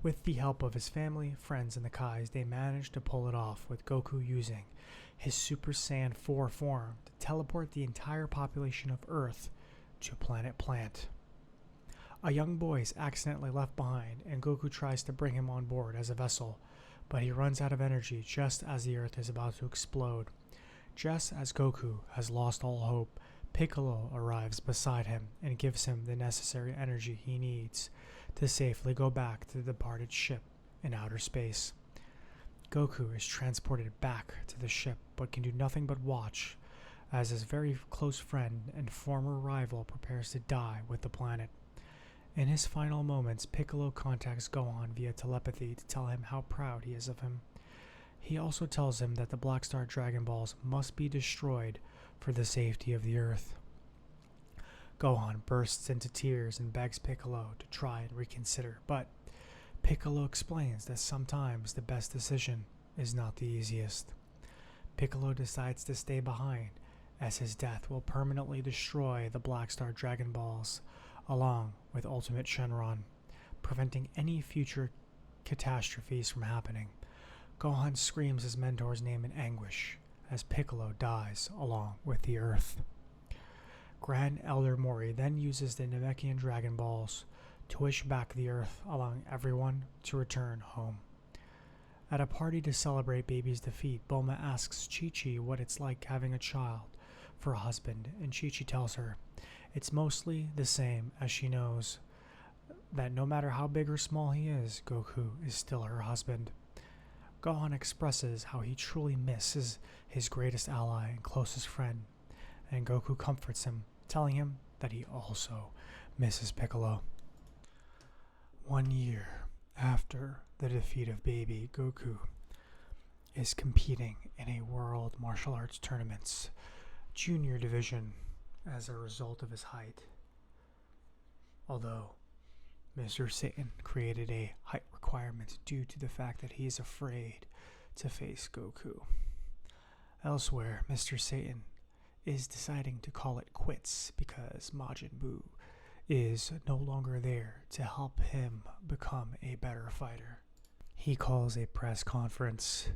With the help of his family, friends, and the Kais, they manage to pull it off, with Goku using his Super Saiyan 4 form to teleport the entire population of Earth to planet Plant. A young boy is accidentally left behind, and Goku tries to bring him on board as a vessel, but he runs out of energy just as the Earth is about to explode. Just as Goku has lost all hope, Piccolo arrives beside him and gives him the necessary energy he needs to safely go back to the departed ship in outer space. Goku is transported back to the ship but can do nothing but watch as his very close friend and former rival prepares to die with the planet. In his final moments, Piccolo contacts Gohan via telepathy to tell him how proud he is of him. He also tells him that the Black Star Dragon Balls must be destroyed for the safety of the Earth. Gohan bursts into tears and begs Piccolo to try and reconsider, but Piccolo explains that sometimes the best decision is not the easiest. Piccolo decides to stay behind, as his death will permanently destroy the Black Star Dragon Balls, along with Ultimate Shenron, preventing any future catastrophes from happening. Gohan screams his mentor's name in anguish as Piccolo dies along with the Earth. Grand Elder Mori then uses the Namekian Dragon Balls to wish back the Earth, allowing everyone to return home. At a party to celebrate Baby's defeat, Bulma asks Chi-Chi what it's like having a child for a husband, and Chi-Chi tells her it's mostly the same, as she knows that no matter how big or small he is, Goku is still her husband. Gohan expresses how he truly misses his greatest ally and closest friend, and Goku comforts him, telling him that he also misses Piccolo. 1 year after the defeat of Baby, Goku is competing in a World Martial Arts Tournament's junior division as a result of his height. Although Mr. Satan created a height requirement due to the fact that he is afraid to face Goku. Elsewhere, Mr. Satan is deciding to call it quits because Majin Buu is no longer there to help him become a better fighter. He calls a press conference.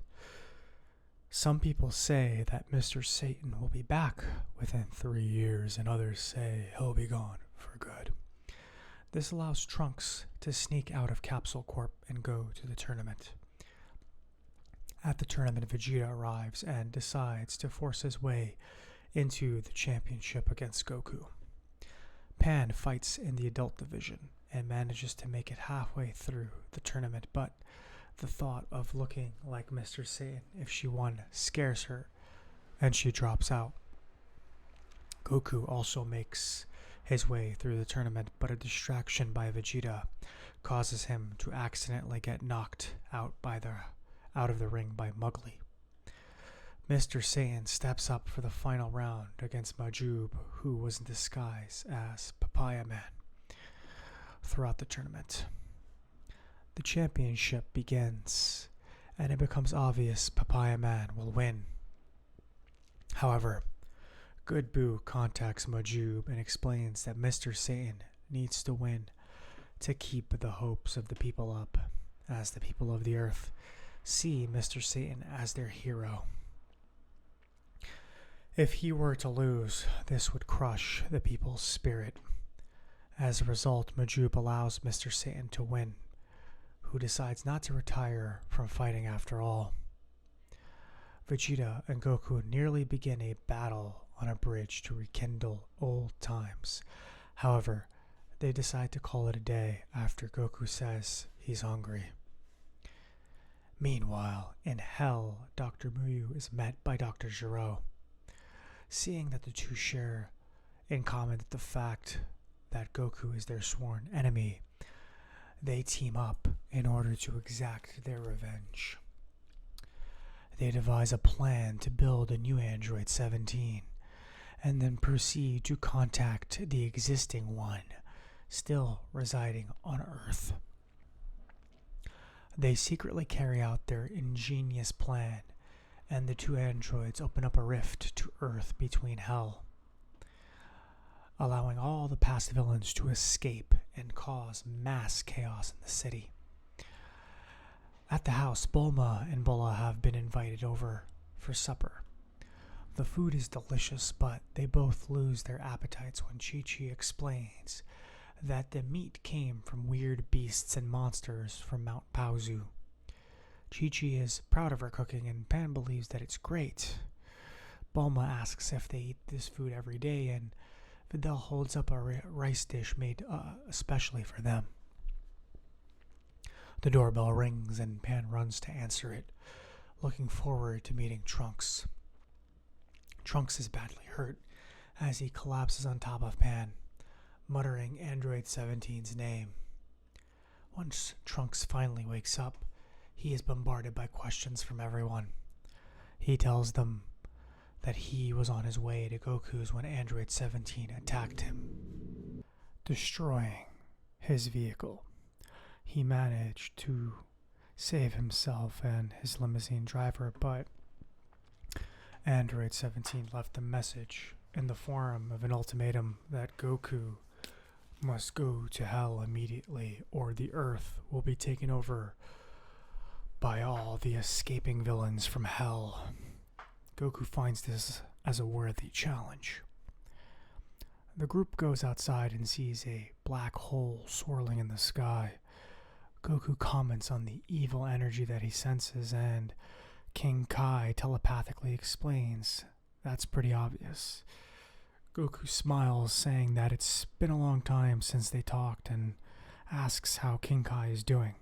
Some people say that Mr. Satan will be back within 3 years, and others say he'll be gone for good. This allows Trunks to sneak out of Capsule Corp and go to the tournament. At the tournament, Vegeta arrives and decides to force his way into the championship against Goku. Pan fights in the adult division and manages to make it halfway through the tournament, but the thought of looking like Mr. Satan if she won scares her, and she drops out. Goku also makes his way through the tournament, but a distraction by Vegeta causes him to accidentally get knocked out of the ring by Mowgli. Mr. Satan steps up for the final round against Majub, who was in disguise as Papaya Man. Throughout the tournament, the championship begins, and it becomes obvious Papaya Man will win. However, Good Boo contacts Majub and explains that Mr. Satan needs to win to keep the hopes of the people up, as the people of the Earth see Mr. Satan as their hero. If he were to lose, this would crush the people's spirit. As a result, Majub allows Mr. Satan to win, who decides not to retire from fighting after all. Vegeta and Goku nearly begin a battle on a bridge to rekindle old times. However, they decide to call it a day after Goku says he's hungry. Meanwhile, in Hell, Dr. Muyu is met by Dr. Gero. Seeing that the two share in common the fact that Goku is their sworn enemy, they team up in order to exact their revenge. They devise a plan to build a new Android 17, and then proceed to contact the existing one, still residing on Earth. They secretly carry out their ingenious plan, and the two androids open up a rift to Earth between Hell, allowing all the past villains to escape and cause mass chaos in the city. At the house, Bulma and Bulla have been invited over for supper. The food is delicious, but they both lose their appetites when Chi-Chi explains that the meat came from weird beasts and monsters from Mount Paozu. Chi-Chi is proud of her cooking, and Pan believes that it's great. Bulma asks if they eat this food every day, and Videl holds up a rice dish made especially for them. The doorbell rings, and Pan runs to answer it, looking forward to meeting Trunks. Trunks is badly hurt as he collapses on top of Pan, muttering Android 17's name. Once Trunks finally wakes up, he is bombarded by questions from everyone. He tells them that he was on his way to Goku's when Android 17 attacked him, destroying his vehicle. He managed to save himself and his limousine driver, but Android 17 left a message in the form of an ultimatum that Goku must go to Hell immediately, or the Earth will be taken over by all the escaping villains from Hell. Goku finds this as a worthy challenge. The group goes outside and sees a black hole swirling in the sky. Goku comments on the evil energy that he senses, and King Kai telepathically explains that's pretty obvious. Goku smiles, saying that it's been a long time since they talked, and asks how King Kai is doing.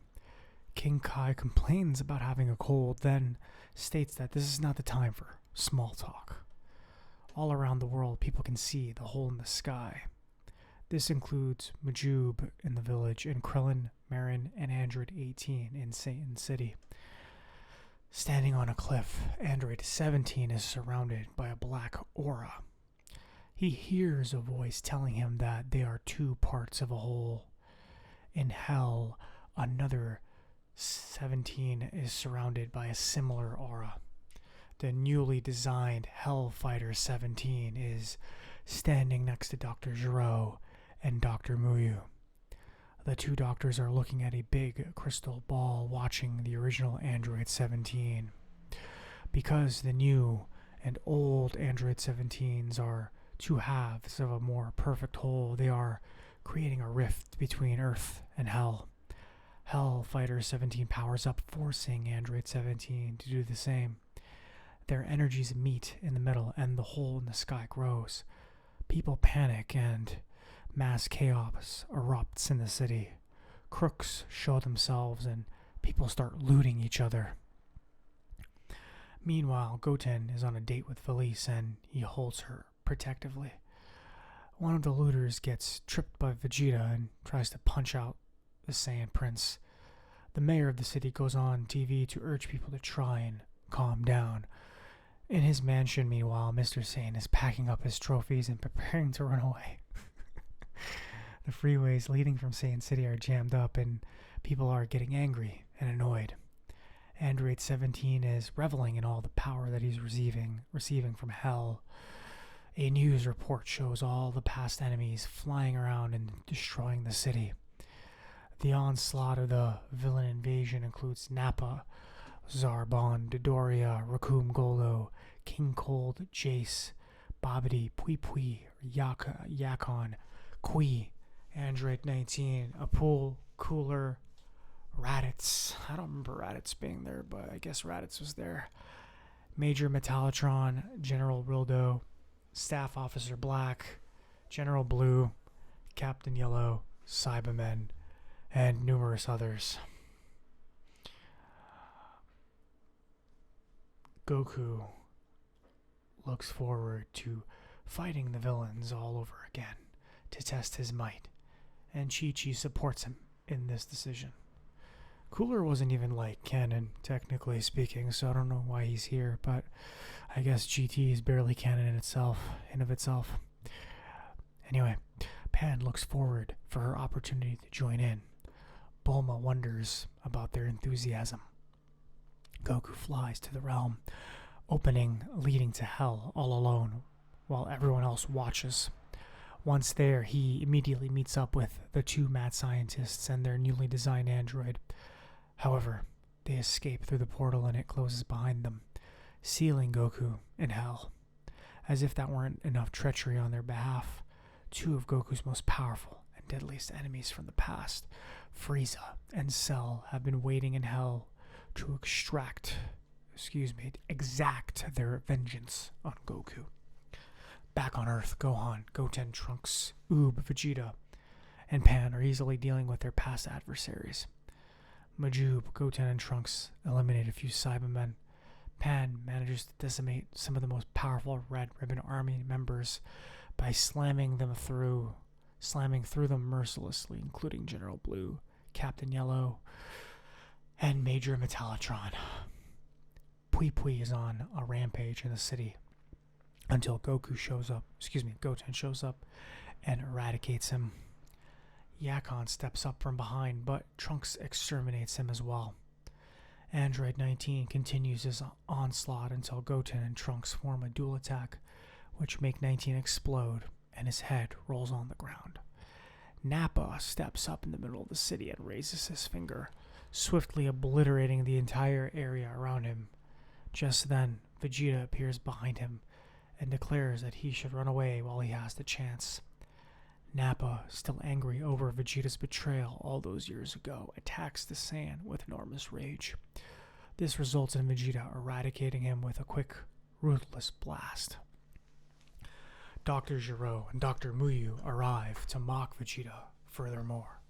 King Kai complains about having a cold, then states that this is not the time for small talk. All around the world, people can see the hole in the sky. This includes Majub in the village, and Krillin, Marin, and Android 18 in Satan City. Standing on a cliff, Android 17 is surrounded by a black aura. He hears a voice telling him that they are two parts of a whole. In hell, another 17 is surrounded by a similar aura. The newly designed Hellfighter 17 is standing next to Dr. Gero and Dr. Muyu. The two doctors are looking at a big crystal ball watching the original Android 17. Because the new and old Android 17s are two halves of a more perfect whole, they are creating a rift between Earth and Hell. Hellfighter 17 powers up, forcing Android 17 to do the same. Their energies meet in the middle, and the hole in the sky grows. People panic, and mass chaos erupts in the city. Crooks show themselves, and people start looting each other. Meanwhile, Goten is on a date with Felice, and he holds her protectively. One of the looters gets tripped by Vegeta and tries to punch out the Saiyan Prince. The mayor of the city goes on TV to urge people to try and calm down. In his mansion, meanwhile, Mr. Saiyan is packing up his trophies and preparing to run away. The freeways leading from Saiyan City are jammed up, and people are getting angry and annoyed. Android 17 is reveling in all the power that he's receiving from Hell. A news report shows all the past enemies flying around and destroying the city. The onslaught of the villain invasion includes Nappa, Zarbon, Dodoria, Raccoon Golo, King Cold, Jace, Babidi, Pui Pui, Yakon, Kui, Android 19, Apul, Cooler, Raditz. I don't remember Raditz being there, but I guess Raditz was there. Major Metallotron, General Rildo, Staff Officer Black, General Blue, Captain Yellow, Cybermen, and numerous others. Goku looks forward to fighting the villains all over again to test his might, and Chi-Chi supports him in this decision. Cooler wasn't even like canon, technically speaking, so I don't know why he's here, but I guess GT is barely canon in of itself. Anyway, Pan looks forward for her opportunity to join in. Bulma wonders about their enthusiasm. Goku flies to the realm, opening leading to Hell all alone, while everyone else watches. Once there, he immediately meets up with the two mad scientists and their newly designed android. However, they escape through the portal and it closes behind them, sealing Goku in Hell. As if that weren't enough treachery on their behalf, two of Goku's most powerful and deadliest enemies from the past, Frieza and Cell, have been waiting in Hell to exact their vengeance on Goku. Back on Earth, Gohan, Goten, Trunks, Oob, Vegeta, and Pan are easily dealing with their past adversaries. Majub, Goten, and Trunks eliminate a few Cybermen. Pan manages to decimate some of the most powerful Red Ribbon Army members by slamming through them mercilessly, including General Blue, Captain Yellow, and Major Metallotron. Pui Pui is on a rampage in the city until Goten shows up and eradicates him. Yakon steps up from behind, but Trunks exterminates him as well. Android 19 continues his onslaught until Goten and Trunks form a dual attack, which make 19 explode, and his head rolls on the ground. Nappa steps up in the middle of the city and raises his finger, swiftly obliterating the entire area around him. Just then, Vegeta appears behind him and declares that he should run away while he has the chance. Nappa, still angry over Vegeta's betrayal all those years ago, attacks the Saiyan with enormous rage. This results in Vegeta eradicating him with a quick, ruthless blast. Dr. Gero and Dr. Muyu arrive to mock Vegeta furthermore.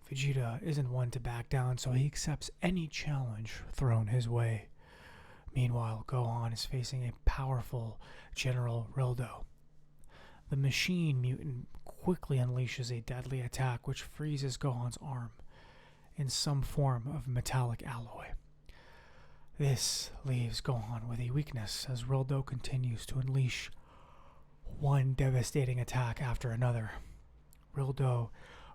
Vegeta isn't one to back down, so he accepts any challenge thrown his way. Meanwhile, Gohan is facing a powerful General Rildo. The machine mutant quickly unleashes a deadly attack which freezes Gohan's arm in some form of metallic alloy. This leaves Gohan with a weakness as Rildo continues to unleash one devastating attack after another. Rildo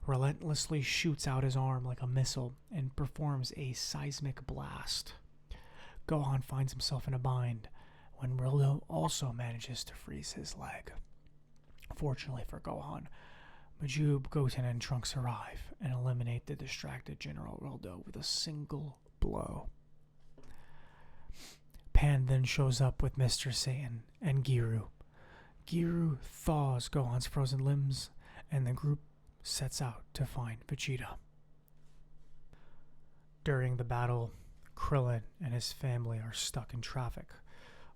relentlessly shoots out his arm like a missile and performs a seismic blast. Gohan finds himself in a bind when Rildo also manages to freeze his leg. Fortunately for Gohan, Majub, Goten, and Trunks arrive and eliminate the distracted General Rildo with a single blow. Pan then shows up with Mr. Satan and Giru. Giru thaws Gohan's frozen limbs, and the group sets out to find Vegeta. During the battle, Krillin and his family are stuck in traffic,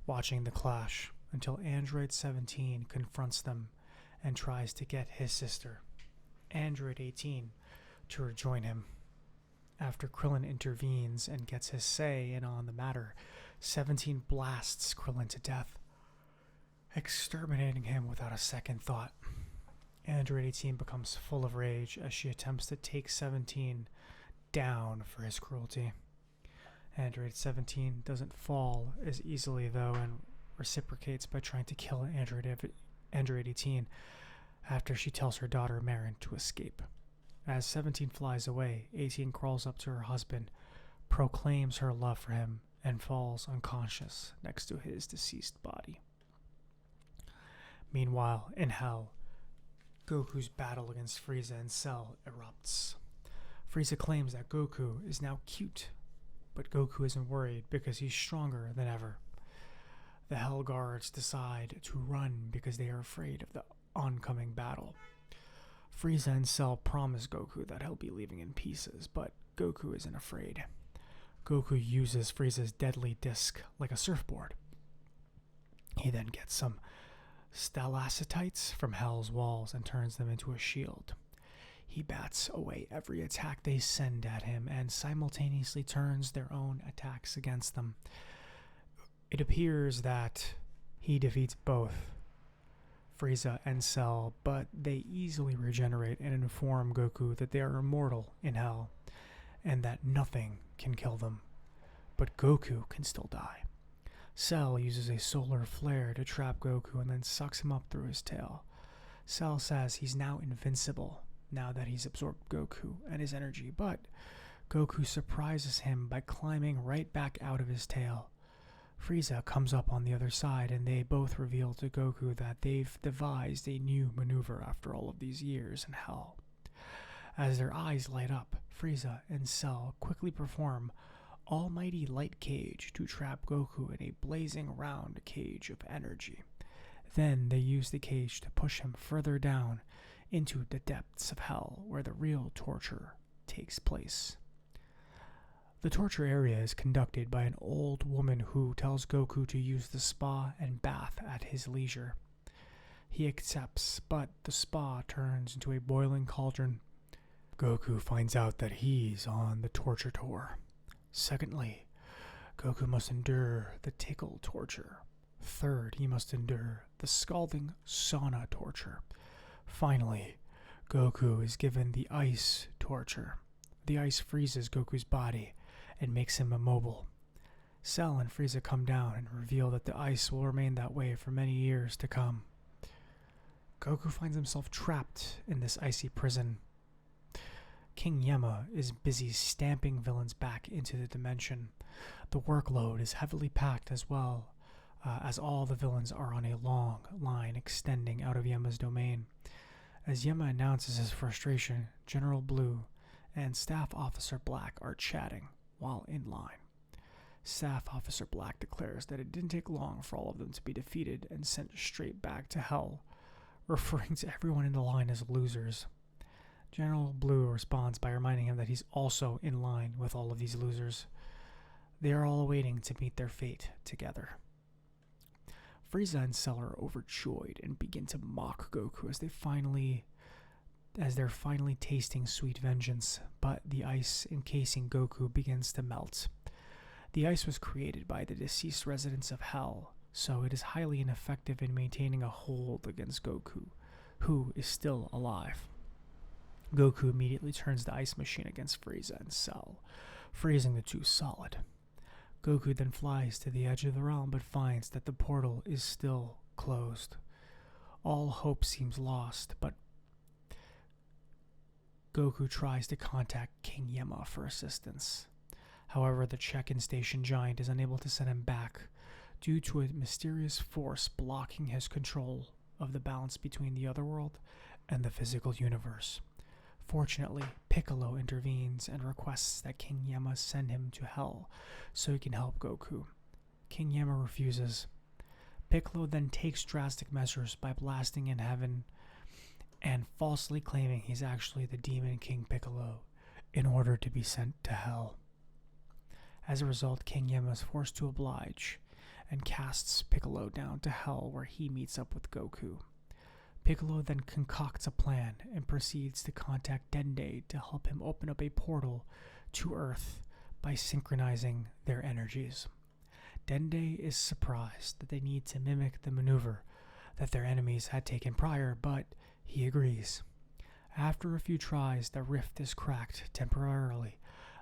watching the clash until Android 17 confronts them and tries to get his sister, Android 18, to rejoin him. After Krillin intervenes and gets his say in on the matter, 17 blasts Krillin to death, exterminating him without a second thought. Android 18 becomes full of rage as she attempts to take 17 down for his cruelty. Android 17 doesn't fall as easily, though, and reciprocates by trying to kill Android 18 after she tells her daughter Marin to escape. As 17 flies away, 18 crawls up to her husband, proclaims her love for him, and falls unconscious next to his deceased body. Meanwhile, in Hell, Goku's battle against Frieza and Cell erupts. Frieza claims that Goku is now cute, but Goku isn't worried because he's stronger than ever. The Hell Guards decide to run because they are afraid of the oncoming battle. Frieza and Cell promise Goku that he'll be leaving in pieces, but Goku isn't afraid. Goku uses Frieza's deadly disc like a surfboard. He then gets some stalactites from Hell's walls and turns them into a shield. He bats away every attack they send at him and simultaneously turns their own attacks against them. It appears that he defeats both Frieza and Cell, but they easily regenerate and inform Goku that they are immortal in Hell and that nothing can kill them. But Goku can still die. Cell uses a solar flare to trap Goku and then sucks him up through his tail. Cell says he's now invincible now that he's absorbed Goku and his energy, but Goku surprises him by climbing right back out of his tail. Frieza comes up on the other side and they both reveal to Goku that they've devised a new maneuver after all of these years in Hell. As their eyes light up, Frieza and Cell quickly perform Almighty Light Cage to trap Goku in a blazing round cage of energy. Then they use the cage to push him further down into the depths of Hell, where the real torture takes place. The torture area is conducted by an old woman who tells Goku to use the spa and bath at his leisure. He accepts, but the spa turns into a boiling cauldron. Goku finds out that he's on the torture tour. Secondly, Goku must endure the tickle torture. Third, he must endure the scalding sauna torture. Finally, Goku is given the ice torture. The ice freezes Goku's body and makes him immobile. Cell and Frieza come down and reveal that the ice will remain that way for many years to come. Goku finds himself trapped in this icy prison. King Yama is busy stamping villains back into the dimension. The workload is heavily packed as well, as all the villains are on a long line extending out of Yama's domain. As Yama announces his frustration, General Blue and Staff Officer Black are chatting while in line. Staff Officer Black declares that it didn't take long for all of them to be defeated and sent straight back to Hell, referring to everyone in the line as losers. General Blue responds by reminding him that he's also in line with all of these losers. They are all waiting to meet their fate together. Frieza and Cell are overjoyed and begin to mock Goku as they're finally tasting sweet vengeance, but the ice encasing Goku begins to melt. The ice was created by the deceased residents of Hell, so it is highly ineffective in maintaining a hold against Goku, who is still alive. Goku immediately turns the ice machine against Frieza and Cell, freezing the two solid. Goku then flies to the edge of the realm but finds that the portal is still closed. All hope seems lost, but Goku tries to contact King Yama for assistance. However, the check-in station giant is unable to send him back due to a mysterious force blocking his control of the balance between the otherworld and the physical universe. Fortunately, Piccolo intervenes and requests that King Yama send him to Hell so he can help Goku. King Yama refuses. Piccolo then takes drastic measures by blasting in heaven and falsely claiming he's actually the Demon King Piccolo in order to be sent to Hell. As a result, King Yama is forced to oblige and casts Piccolo down to Hell where he meets up with Goku. Piccolo then concocts a plan and proceeds to contact Dende to help him open up a portal to Earth by synchronizing their energies. Dende is surprised that they need to mimic the maneuver that their enemies had taken prior, but he agrees. After a few tries, the rift is cracked temporarily,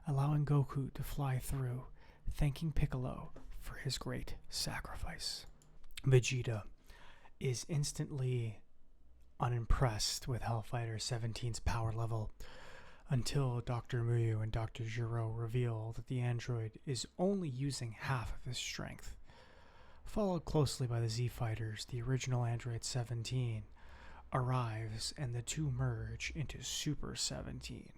allowing Goku to fly through, thanking Piccolo for his great sacrifice. Vegeta is instantly unimpressed with Hellfighter 17's power level until Dr. Muyu and Dr. Gero reveal that the android is only using half of his strength. Followed closely by the Z-Fighters, the original Android 17 arrives and the two merge into Super 17,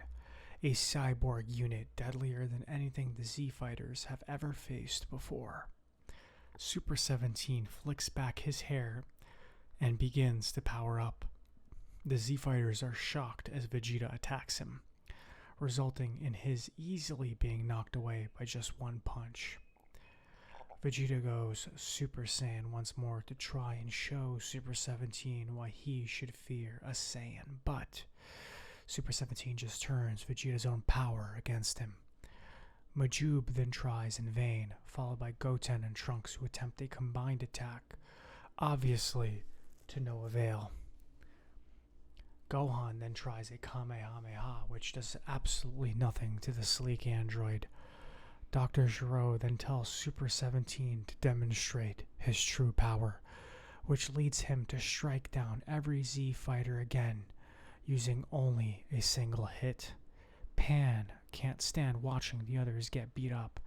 a cyborg unit deadlier than anything the Z-Fighters have ever faced before. Super 17 flicks back his hair and begins to power up. The Z-Fighters are shocked as Vegeta attacks him, resulting in his easily being knocked away by just one punch. Vegeta goes Super Saiyan once more to try and show Super 17 why he should fear a Saiyan, but Super 17 just turns Vegeta's own power against him. Majub then tries in vain, followed by Goten and Trunks who attempt a combined attack, obviously to no avail. Gohan then tries a Kamehameha, which does absolutely nothing to the sleek android. Dr. Gero then tells Super 17 to demonstrate his true power, which leads him to strike down every Z fighter again, using only a single hit. Pan can't stand watching the others get beat up,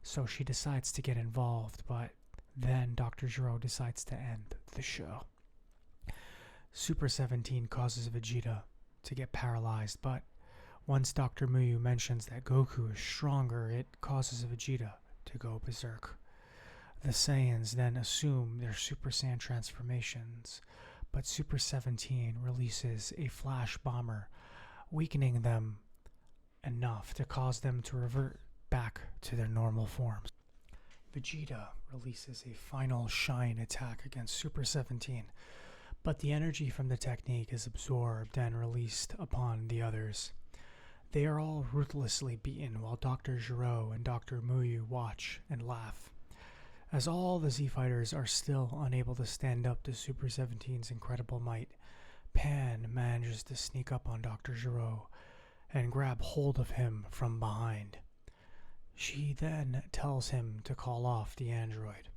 so she decides to get involved, but then Dr. Gero decides to end the show. Super 17 causes Vegeta to get paralyzed, but once Dr. Muyu mentions that Goku is stronger, it causes Vegeta to go berserk. The Saiyans then assume their Super Saiyan transformations, but Super 17 releases a flash bomber, weakening them enough to cause them to revert back to their normal forms. Vegeta releases a final shine attack against Super 17, but the energy from the technique is absorbed and released upon the others. They are all ruthlessly beaten while Dr. Gero and Dr. Muyu watch and laugh. As all the Z-Fighters are still unable to stand up to Super 17's incredible might, Pan manages to sneak up on Dr. Gero and grab hold of him from behind. She then tells him to call off the android.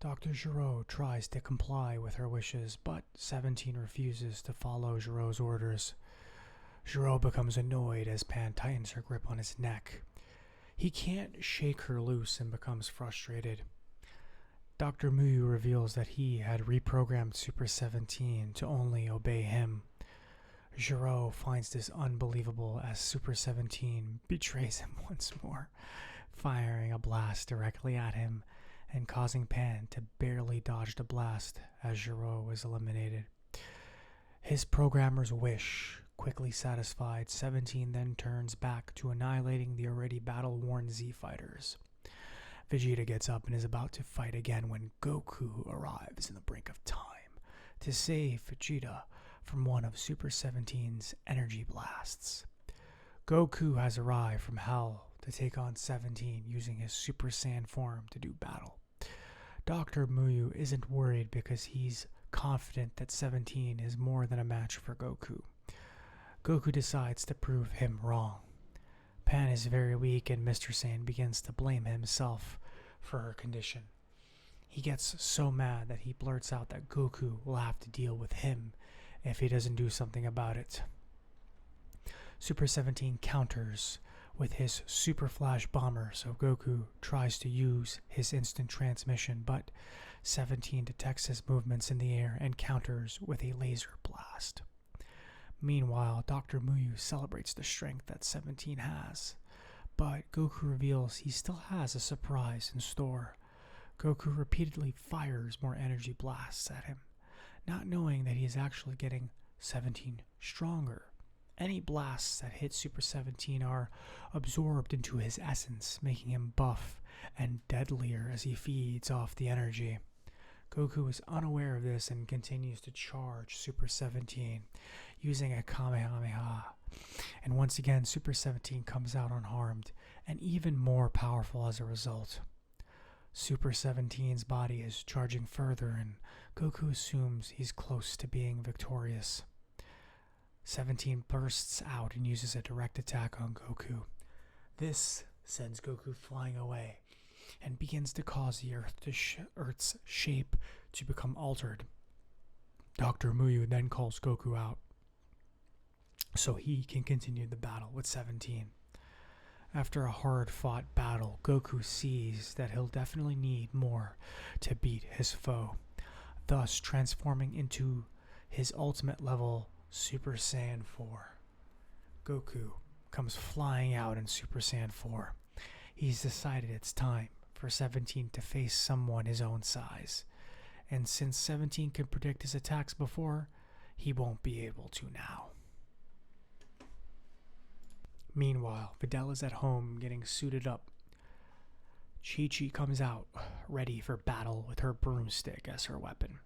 Dr. Gero tries to comply with her wishes, but 17 refuses to follow Gero's orders. Gero becomes annoyed as Pan tightens her grip on his neck. He can't shake her loose and becomes frustrated. Dr. Muyu reveals that he had reprogrammed Super 17 to only obey him. Gero finds this unbelievable as Super 17 betrays him once more, firing a blast directly at him and causing Pan to barely dodge the blast as Gero is eliminated. His programmer's wish quickly satisfied, 17 then turns back to annihilating the already battle-worn Z fighters. Vegeta gets up and is about to fight again when Goku arrives in the brink of time to save Vegeta from one of Super 17's energy blasts. Goku has arrived from Hell to take on 17 using his Super Saiyan form to do battle. Dr. Muyu isn't worried because he's confident that 17 is more than a match for Goku. Goku decides to prove him wrong. Pan is very weak and Mr. Saiyan begins to blame himself for her condition. He gets so mad that he blurts out that Goku will have to deal with him if he doesn't do something about it. Super 17 counters with his Super Flash Bomber, so Goku tries to use his instant transmission, but 17 detects his movements in the air and counters with a laser blast. Meanwhile, Dr. Muyu celebrates the strength that 17 has, but Goku reveals he still has a surprise in store. Goku repeatedly fires more energy blasts at him, not knowing that he is actually getting 17 stronger. Any blasts that hit Super 17 are absorbed into his essence, making him buff and deadlier as he feeds off the energy. Goku is unaware of this and continues to charge Super 17 using a Kamehameha. And once again, Super 17 comes out unharmed and even more powerful as a result. Super 17's body is charging further and Goku assumes he's close to being victorious. 17 bursts out and uses a direct attack on Goku. This sends Goku flying away and begins to cause the Earth's shape to become altered. Dr. Muyu then calls Goku out so he can continue the battle with 17. After a hard-fought battle, Goku sees that he'll definitely need more to beat his foe, thus transforming into his ultimate level Super Saiyan 4. Goku comes flying out in Super Saiyan 4. He's decided it's time for 17 to face someone his own size. And since 17 can predict his attacks before, he won't be able to now. Meanwhile, Videl is at home getting suited up. Chi-Chi comes out, ready for battle with her broomstick as her weapon.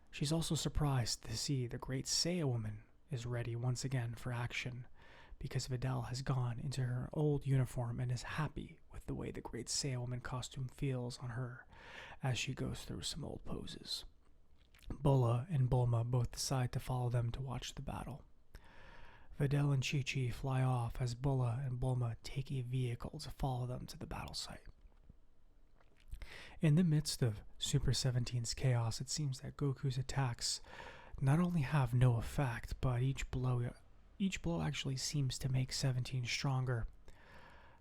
She's also surprised to see the Great Saiyan woman is ready once again for action because Videl has gone into her old uniform and is happy with the way the Great Saiyan woman costume feels on her as she goes through some old poses. Bulla and Bulma both decide to follow them to watch the battle. Videl and Chi-Chi fly off as Bulla and Bulma take a vehicle to follow them to the battle site. In the midst of Super 17's chaos, it seems that Goku's attacks not only have no effect, but each blow actually seems to make 17 stronger.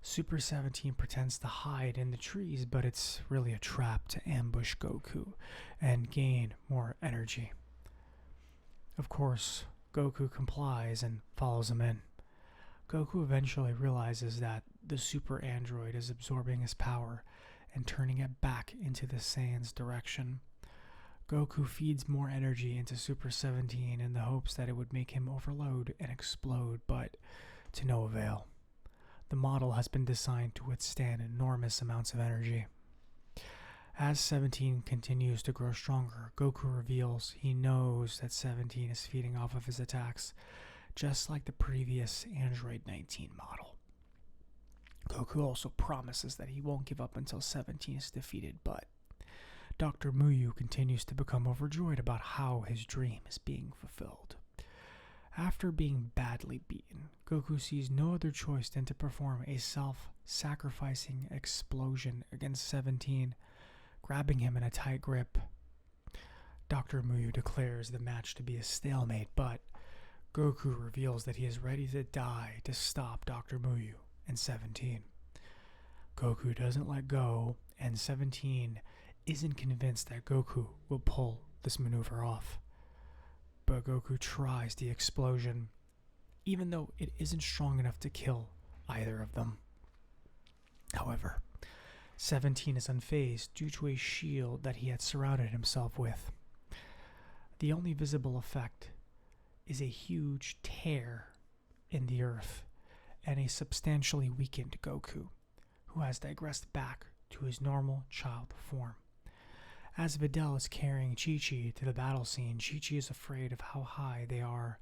Super 17 pretends to hide in the trees, but it's really a trap to ambush Goku and gain more energy. Of course, Goku complies and follows him in. Goku eventually realizes that the super android is absorbing his power and turning it back into the Saiyan's direction. Goku feeds more energy into Super 17 in the hopes that it would make him overload and explode, but to no avail. The model has been designed to withstand enormous amounts of energy. As 17 continues to grow stronger, Goku reveals he knows that 17 is feeding off of his attacks, just like the previous Android 19 model. Goku also promises that he won't give up until 17 is defeated, but Dr. Muyu continues to become overjoyed about how his dream is being fulfilled. After being badly beaten, Goku sees no other choice than to perform a self-sacrificing explosion against 17, grabbing him in a tight grip. Dr. Muyu declares the match to be a stalemate, but Goku reveals that he is ready to die to stop Dr. Muyu and 17. Goku doesn't let go, and 17 isn't convinced that Goku will pull this maneuver off. But Goku tries the explosion, even though it isn't strong enough to kill either of them. However, 17 is unfazed due to a shield that he had surrounded himself with. The only visible effect is a huge tear in the earth and a substantially weakened Goku, who has digressed back to his normal child form. As Videl is carrying Chi-Chi to the battle scene, Chi-Chi is afraid of how high they are,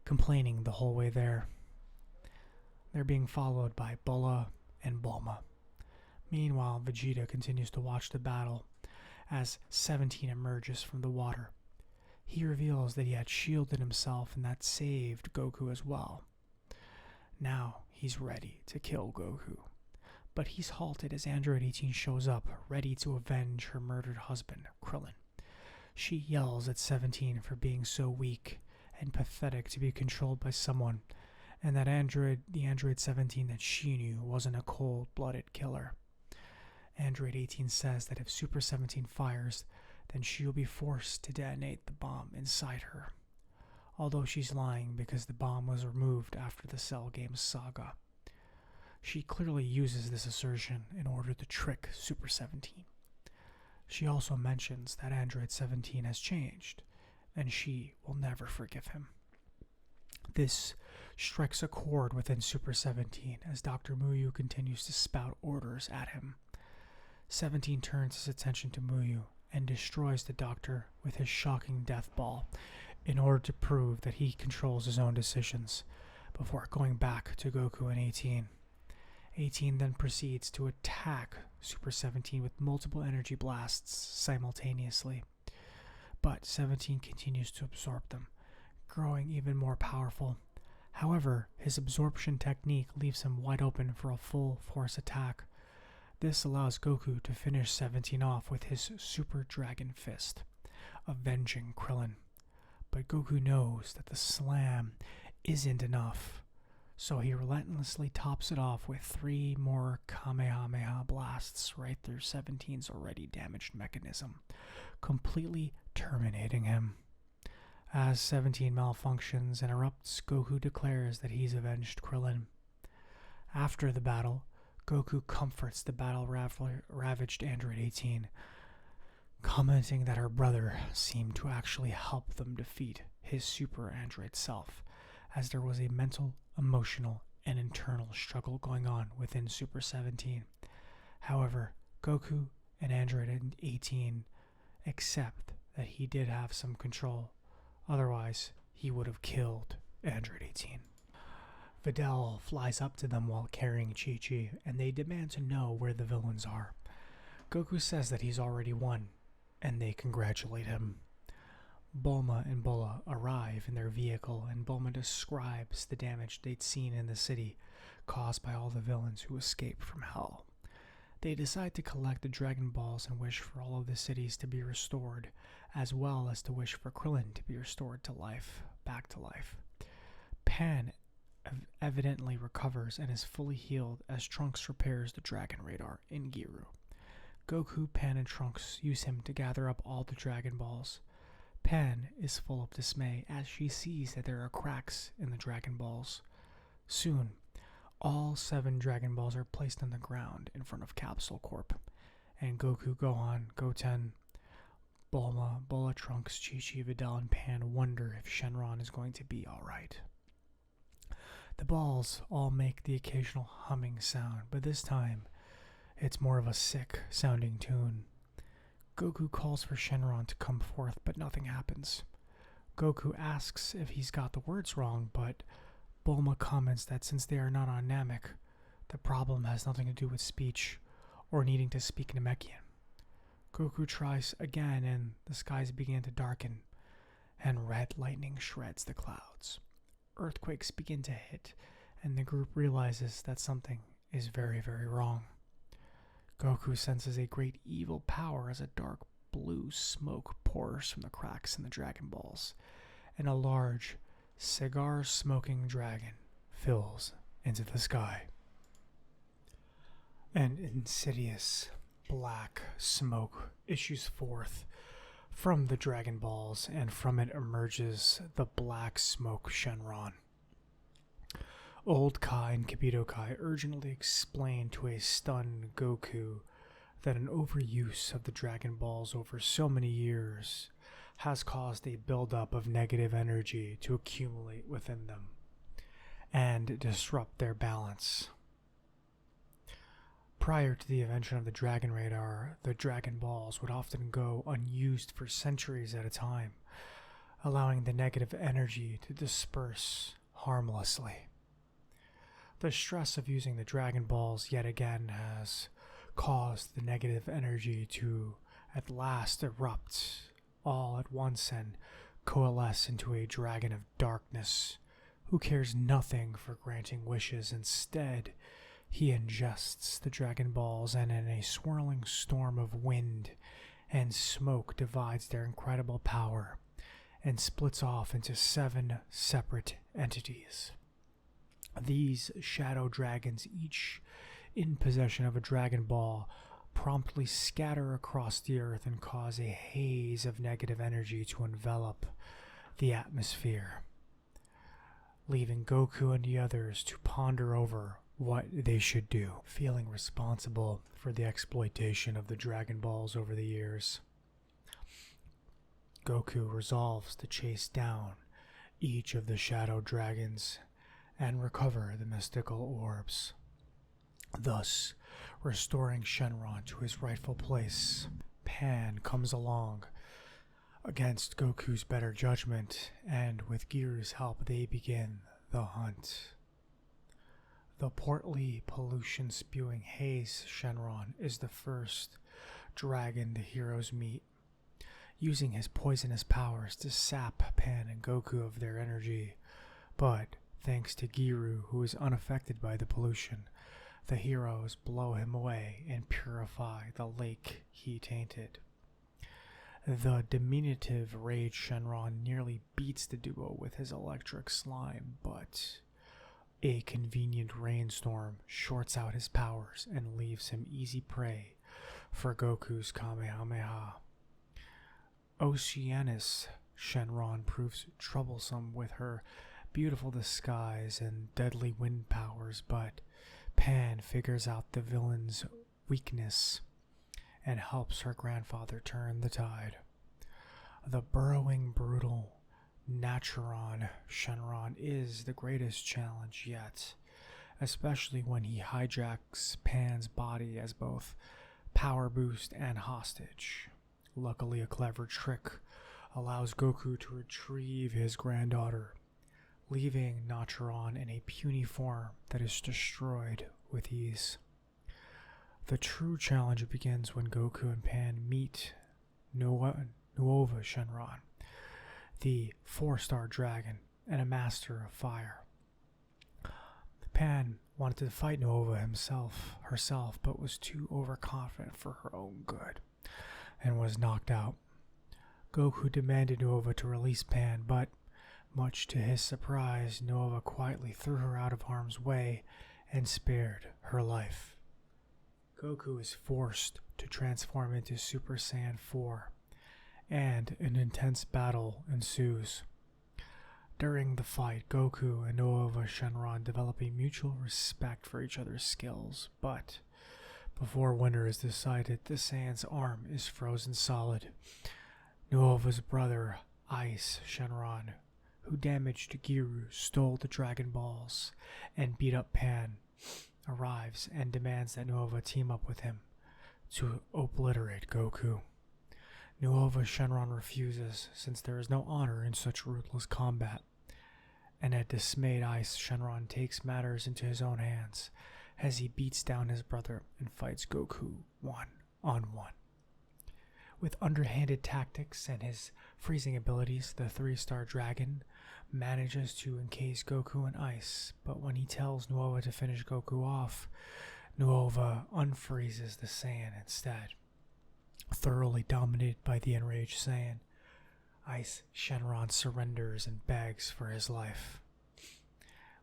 complaining the whole way there. They're being followed by Bulma and Bulma. Meanwhile, Vegeta continues to watch the battle as 17 emerges from the water. He reveals that he had shielded himself and that saved Goku as well. Now he's ready to kill Goku, but he's halted as Android 18 shows up, ready to avenge her murdered husband, Krillin. She yells at 17 for being so weak and pathetic to be controlled by someone, and that the Android 17 that she knew wasn't a cold-blooded killer. Android 18 says that if Super 17 fires, then she will be forced to detonate the bomb inside her. Although she's lying because the bomb was removed after the Cell game Saga. She clearly uses this assertion in order to trick Super 17. She also mentions that Android 17 has changed, and she will never forgive him. This strikes a chord within Super 17 as Dr. Muyu continues to spout orders at him. 17 turns his attention to Muyu and destroys the Doctor with his shocking death ball in order to prove that he controls his own decisions, before going back to Goku and 18. 18 then proceeds to attack Super 17 with multiple energy blasts simultaneously, but 17 continues to absorb them, growing even more powerful. However, his absorption technique leaves him wide open for a full force attack. This allows Goku to finish 17 off with his Super Dragon Fist, avenging Krillin. But Goku knows that the slam isn't enough, so he relentlessly tops it off with 3 more Kamehameha blasts right through 17's already damaged mechanism, completely terminating him. As 17 malfunctions and erupts, Goku declares that he's avenged Krillin. After the battle, Goku comforts the battle-ravaged Android 18, commenting that her brother seemed to actually help them defeat his super android self, as there was a mental, emotional, and internal struggle going on within Super 17. However, Goku and Android 18 accept that he did have some control, otherwise he would have killed Android 18. Videl flies up to them while carrying Chi-Chi, and they demand to know where the villains are. Goku says that he's already won, and they congratulate him. Bulma and Bulma arrive in their vehicle, and Bulma describes the damage they'd seen in the city caused by all the villains who escaped from Hell. They decide to collect the Dragon Balls and wish for all of the cities to be restored, as well as to wish for Krillin to be restored to life, back to life. Pan evidently recovers and is fully healed as Trunks repairs the Dragon Radar in Giru. Goku, Pan, and Trunks use him to gather up all the Dragon Balls. Pan is full of dismay as she sees that there are cracks in the Dragon Balls. Soon, all 7 Dragon Balls are placed on the ground in front of Capsule Corp, and Goku, Gohan, Goten, Bulma, Trunks, Chi-Chi, Videl, and Pan wonder if Shenron is going to be alright. The balls all make the occasional humming sound, but this time, it's more of a sick-sounding tune. Goku calls for Shenron to come forth, but nothing happens. Goku asks if he's got the words wrong, but Bulma comments that since they are not on Namek, the problem has nothing to do with speech or needing to speak Namekian. Goku tries again, and the skies begin to darken, and red lightning shreds the clouds. Earthquakes begin to hit, and the group realizes that something is very, very wrong. Goku senses a great evil power as a dark blue smoke pours from the cracks in the Dragon Balls, and a large, cigar-smoking dragon fills into the sky. An insidious, black smoke issues forth from the Dragon Balls, and from it emerges the Black Smoke Shenron. Old Kai and Kibito Kai urgently explain to a stunned Goku that an overuse of the Dragon Balls over so many years has caused a buildup of negative energy to accumulate within them and disrupt their balance. Prior to the invention of the Dragon Radar, the Dragon Balls would often go unused for centuries at a time, allowing the negative energy to disperse harmlessly. The stress of using the Dragon Balls yet again has caused the negative energy to at last erupt all at once and coalesce into a dragon of darkness who cares nothing for granting wishes. Instead, he ingests the Dragon Balls and in a swirling storm of wind and smoke divides their incredible power and splits off into 7 separate entities. These shadow dragons, each in possession of a Dragon Ball, promptly scatter across the earth and cause a haze of negative energy to envelop the atmosphere, leaving Goku and the others to ponder over what they should do, feeling responsible for the exploitation of the Dragon Balls over the years. Goku resolves to chase down each of the shadow dragons and recover the mystical orbs, thus restoring Shenron to his rightful place. Pan comes along against Goku's better judgment, and with Giru's help they begin the hunt. The portly, pollution-spewing haze Shenron is the first dragon the heroes meet, using his poisonous powers to sap Pan and Goku of their energy, but thanks to Giru, who is unaffected by the pollution, the heroes blow him away and purify the lake he tainted. The diminutive Rage Shenron nearly beats the duo with his electric slime, but a convenient rainstorm shorts out his powers and leaves him easy prey for Goku's Kamehameha. Oceanus Shenron proves troublesome with her beautiful disguise and deadly wind powers, but Pan figures out the villain's weakness and helps her grandfather turn the tide. The burrowing, brutal Naturon Shenron is the greatest challenge yet, especially when he hijacks Pan's body as both power boost and hostage. Luckily, a clever trick allows Goku to retrieve his granddaughter, leaving Naturon in a puny form that is destroyed with ease. The true challenge begins when Goku and Pan meet Nuova Shenron, the 4-star dragon and a master of fire. Pan wanted to fight Nuova herself, but was too overconfident for her own good and was knocked out. Goku demanded Nuova to release Pan, but much to his surprise, Nuova quietly threw her out of harm's way and spared her life. Goku is forced to transform into Super Saiyan 4, and an intense battle ensues. During the fight, Goku and Nuova Shenron develop a mutual respect for each other's skills, but before winner is decided, the Saiyan's arm is frozen solid. Nuova's brother, Ice Shenron, who damaged Giru, stole the Dragon Balls, and beat up Pan, arrives and demands that Nuova team up with him to obliterate Goku. Nuova Shenron refuses, since there is no honor in such ruthless combat, and a dismayed Ice Shenron takes matters into his own hands as he beats down his brother and fights Goku one-on-one. With underhanded tactics and his freezing abilities, the 3-star dragon manages to encase Goku in ice, but when he tells Nuova to finish Goku off, Nuova unfreezes the Saiyan instead. Thoroughly dominated by the enraged Saiyan, Ice Shenron surrenders and begs for his life,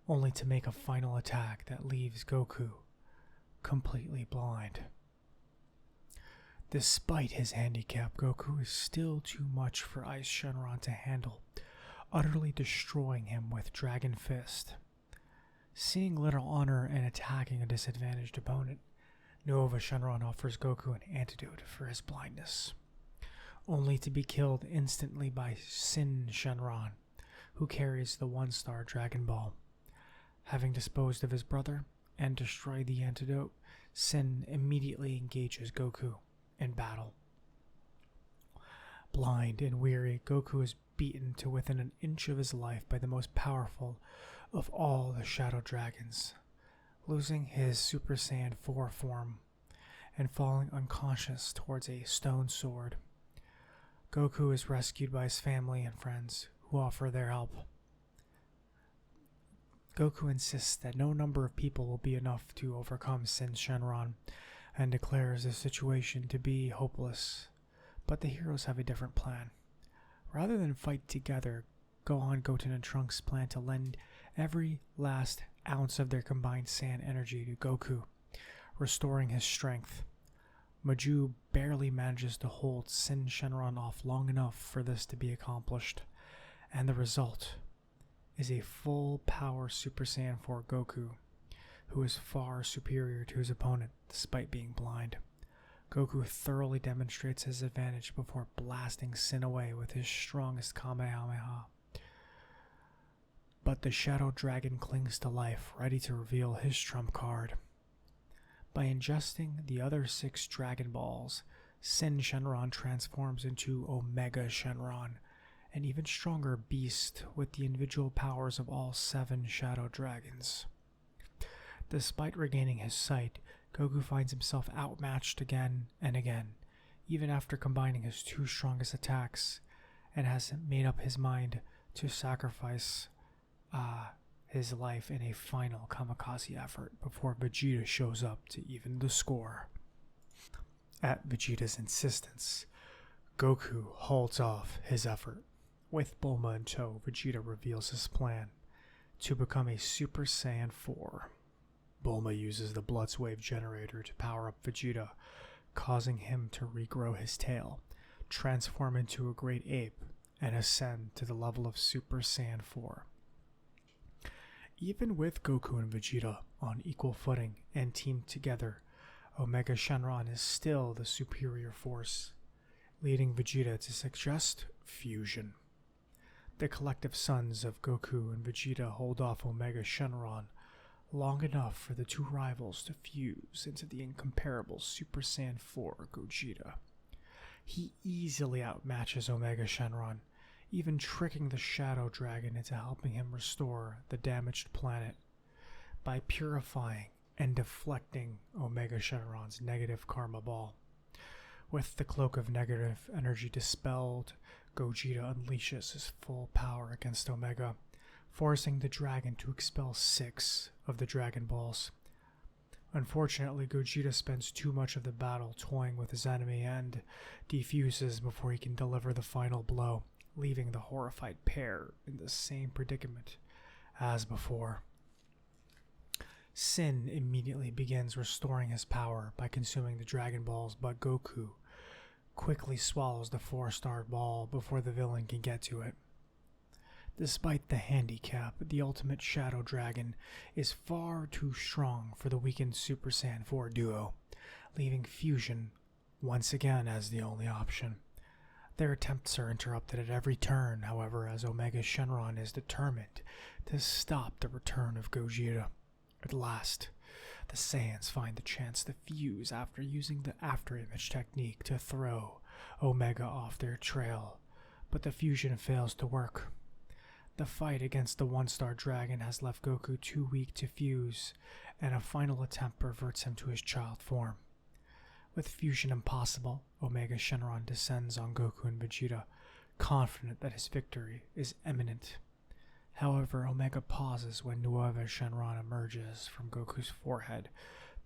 only to make a final attack that leaves Goku completely blind. Despite his handicap, Goku is still too much for Ice Shenron to handle, utterly destroying him with Dragon Fist. Seeing little honor in attacking a disadvantaged opponent, Nuova Shenron offers Goku an antidote for his blindness. only to be killed instantly by Sin Shenron, who carries the one-star Dragon Ball. Having disposed of his brother and destroyed the antidote, Sin immediately engages Goku in battle. Blind and weary, Goku is beaten to within an inch of his life by the most powerful of all the Shadow Dragons, losing his Super Saiyan 4 form and falling unconscious towards a stone sword. Goku is rescued by his family and friends, who offer their help. Goku insists that no number of people will be enough to overcome Sin Shenron, and declares the situation to be hopeless. But the heroes have a different plan. Rather than fight together, Gohan, Goten, and Trunks plan to lend every last ounce of their combined Saiyan energy to Goku, restoring his strength. Maju barely manages to hold Sin Shenron off long enough for this to be accomplished, and the result is a full-power Super Saiyan 4 Goku, who is far superior to his opponent despite being blind. Goku thoroughly demonstrates his advantage before blasting Sin away with his strongest Kamehameha. But the Shadow Dragon clings to life, ready to reveal his trump card. By ingesting the other 6 Dragon Balls, Sin Shenron transforms into Omega Shenron, an even stronger beast with the individual powers of all 7 Shadow Dragons. Despite regaining his sight, Goku finds himself outmatched again and again, even after combining his 2 strongest attacks, and has made up his mind to sacrifice his life in a final kamikaze effort before Vegeta shows up to even the score. At Vegeta's insistence, Goku holds off his effort. With Bulma in tow, Vegeta reveals his plan to become a Super Saiyan 4. Bulma uses the Blood's Wave generator to power up Vegeta, causing him to regrow his tail, transform into a great ape, and ascend to the level of Super Saiyan 4. Even with Goku and Vegeta on equal footing and teamed together, Omega Shenron is still the superior force, leading Vegeta to suggest fusion. The collective sons of Goku and Vegeta hold off Omega Shenron long enough for the 2 rivals to fuse into the incomparable Super Saiyan 4 Gogeta. He easily outmatches Omega Shenron, even tricking the Shadow Dragon into helping him restore the damaged planet by purifying and deflecting Omega Shenron's negative karma ball. With the cloak of negative energy dispelled, Gogeta unleashes his full power against Omega, forcing the dragon to expel 6 of the Dragon Balls. Unfortunately, Gogeta spends too much of the battle toying with his enemy and defuses before he can deliver the final blow, leaving the horrified pair in the same predicament as before. Sin immediately begins restoring his power by consuming the Dragon Balls, but Goku quickly swallows the 4-star ball before the villain can get to it. Despite the handicap, the ultimate Shadow Dragon is far too strong for the weakened Super Saiyan 4 duo, leaving fusion once again as the only option. Their attempts are interrupted at every turn, however, as Omega Shenron is determined to stop the return of Gogeta. At last, the Saiyans find the chance to fuse after using the afterimage technique to throw Omega off their trail, but the fusion fails to work. The fight against the 1-star dragon has left Goku too weak to fuse, and a final attempt reverts him to his child form. With fusion impossible, Omega Shenron descends on Goku and Vegeta, confident that his victory is imminent. However, Omega pauses when Nueva Shenron emerges from Goku's forehead,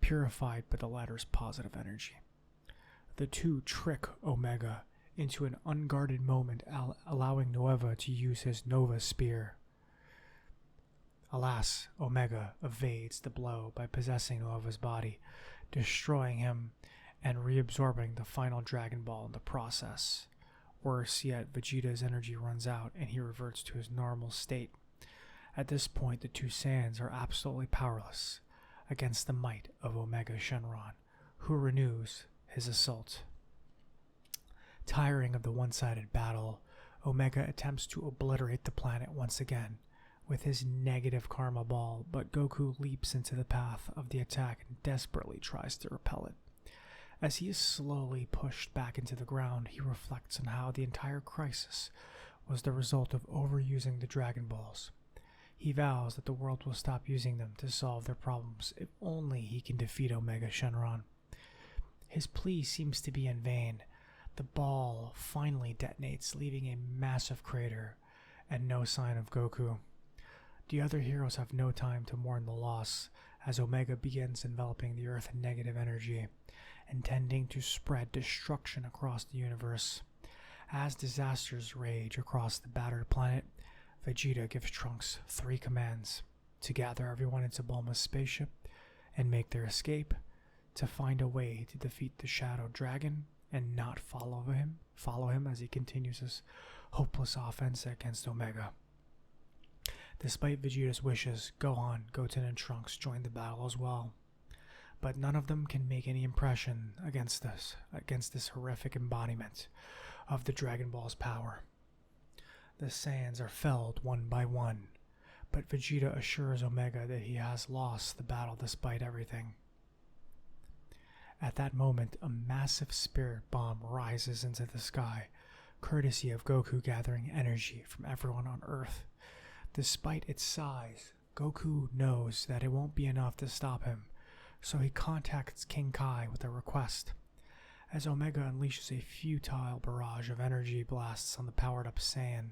purified by the latter's positive energy. The two trick Omega into an unguarded moment, allowing Nueva to use his Nova Spear. Alas, Omega evades the blow by possessing Nueva's body, destroying him and reabsorbing the final Dragon Ball in the process. Worse yet, Vegeta's energy runs out and he reverts to his normal state. At this point, the two Saiyans are absolutely powerless against the might of Omega Shenron, who renews his assault. Tiring of the one-sided battle, Omega attempts to obliterate the planet once again with his negative karma ball, but Goku leaps into the path of the attack and desperately tries to repel it. As he is slowly pushed back into the ground, he reflects on how the entire crisis was the result of overusing the Dragon Balls. He vows that the world will stop using them to solve their problems if only he can defeat Omega Shenron. His plea seems to be in vain. The ball finally detonates, leaving a massive crater and no sign of Goku. The other heroes have no time to mourn the loss, as Omega begins enveloping the Earth in negative energy, intending to spread destruction across the universe. As disasters rage across the battered planet, Vegeta gives Trunks 3 commands: to gather everyone into Bulma's spaceship and make their escape, to find a way to defeat the Shadow Dragon and not follow him as he continues his hopeless offense against Omega. Despite Vegeta's wishes, Gohan, Goten, and Trunks join the battle as well, but none of them can make any impression against this horrific embodiment of the Dragon Ball's power. The Saiyans are felled one by one, but Vegeta assures Omega that he has lost the battle despite everything. At that moment, a massive spirit bomb rises into the sky, courtesy of Goku gathering energy from everyone on Earth. Despite its size, Goku knows that it won't be enough to stop him, so he contacts King Kai with a request. As Omega unleashes a futile barrage of energy blasts on the powered-up Saiyan,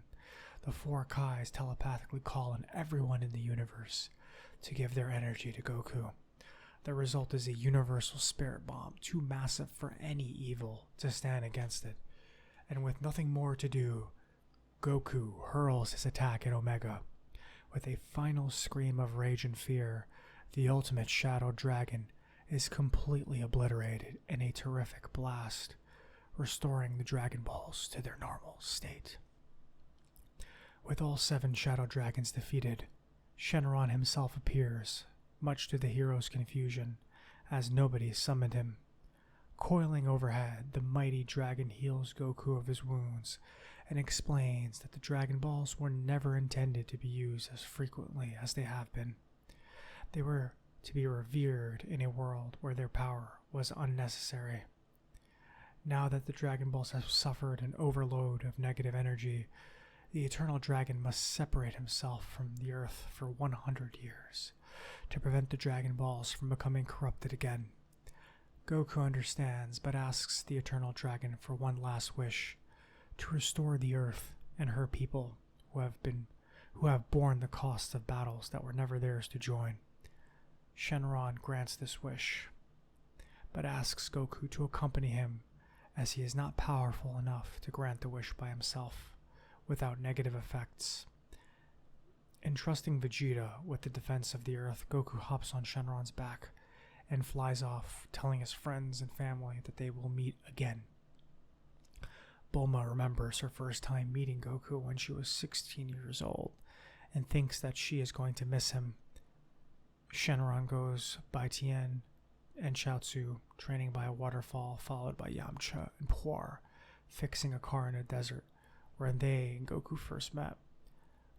the 4 Kais telepathically call on everyone in the universe to give their energy to Goku. The result is a universal spirit bomb, too massive for any evil to stand against it. And with nothing more to do, Goku hurls his attack at Omega. With a final scream of rage and fear, the ultimate Shadow Dragon is completely obliterated in a terrific blast, restoring the Dragon Balls to their normal state. With all 7 Shadow Dragons defeated, Shenron himself appears, much to the heroes' confusion, as nobody summoned him. Coiling overhead, the mighty dragon heals Goku of his wounds and explains that the Dragon Balls were never intended to be used as frequently as they have been. They were to be revered in a world where their power was unnecessary. Now that the Dragon Balls have suffered an overload of negative energy, the Eternal Dragon must separate himself from the Earth for 100 years to prevent the Dragon Balls from becoming corrupted again. Goku understands, but asks the Eternal Dragon for one last wish: to restore the Earth and her people who have borne the cost of battles that were never theirs to join. Shenron grants this wish, but asks Goku to accompany him, as he is not powerful enough to grant the wish by himself without negative effects. Entrusting Vegeta with the defense of the Earth, Goku hops on Shenron's back and flies off, telling his friends and family that they will meet again. Bulma remembers her first time meeting Goku when she was 16 years old and thinks that she is going to miss him. Shenron goes by Tien and Chaozu, training by a waterfall, followed by Yamcha and Puar, fixing a car in a desert, where they and Goku first met.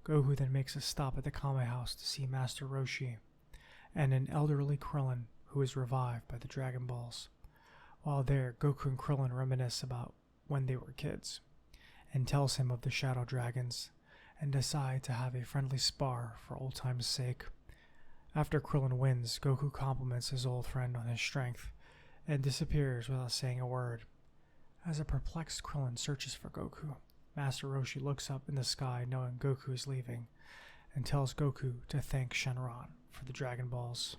Goku then makes a stop at the Kame House to see Master Roshi and an elderly Krillin who is revived by the Dragon Balls. While there, Goku and Krillin reminisce about when they were kids and tells him of the Shadow Dragons and decide to have a friendly spar for old time's sake. After Krillin wins, Goku compliments his old friend on his strength and disappears without saying a word. As a perplexed Krillin searches for Goku, Master Roshi looks up in the sky knowing Goku is leaving and tells Goku to thank Shenron for the Dragon Balls.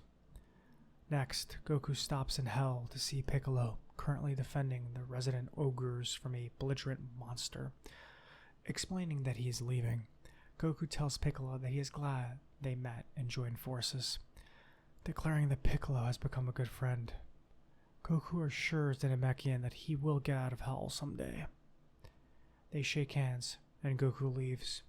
Next, Goku stops in Hell to see Piccolo, currently defending the resident ogres from a belligerent monster. Explaining that he is leaving, Goku tells Piccolo that he is glad they met and joined forces, declaring that Piccolo has become a good friend. Goku assures the Namekian that he will get out of Hell someday. They shake hands, and Goku leaves.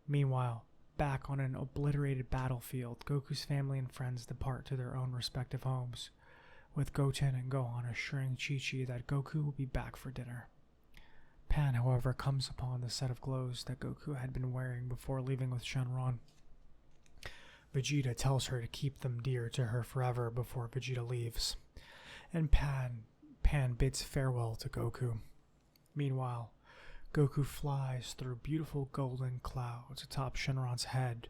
Meanwhile, back on an obliterated battlefield, Goku's family and friends depart to their own respective homes, with Goten and Gohan assuring Chi-Chi that Goku will be back for dinner. Pan, however, comes upon the set of clothes that Goku had been wearing before leaving with Shenron. Vegeta tells her to keep them dear to her forever before Vegeta leaves, and Pan bids farewell to Goku. Meanwhile, Goku flies through beautiful golden clouds atop Shenron's head,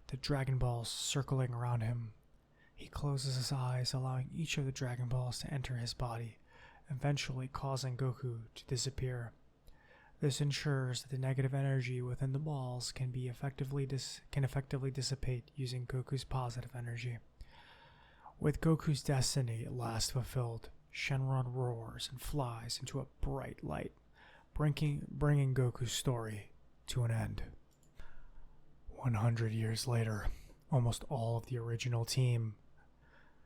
the Dragon Balls circling around him. He closes his eyes, allowing each of the Dragon Balls to enter his body, eventually causing Goku to disappear. This ensures that the negative energy within the balls can effectively dissipate using Goku's positive energy. With Goku's destiny at last fulfilled, Shenron roars and flies into a bright light, bringing Goku's story to an end. 100 years later, almost all of the original team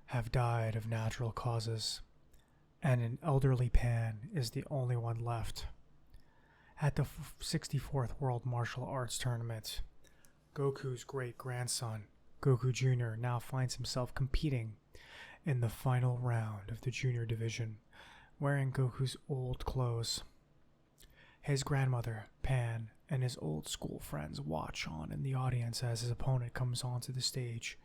have died of natural causes, and an elderly Pan is the only one left. At the 64th World Martial Arts Tournament, Goku's great-grandson, Goku Jr., now finds himself competing in the final round of the Junior Division, wearing Goku's old clothes. His grandmother, Pan, and his old school friends watch on in the audience as his opponent comes onto the stage.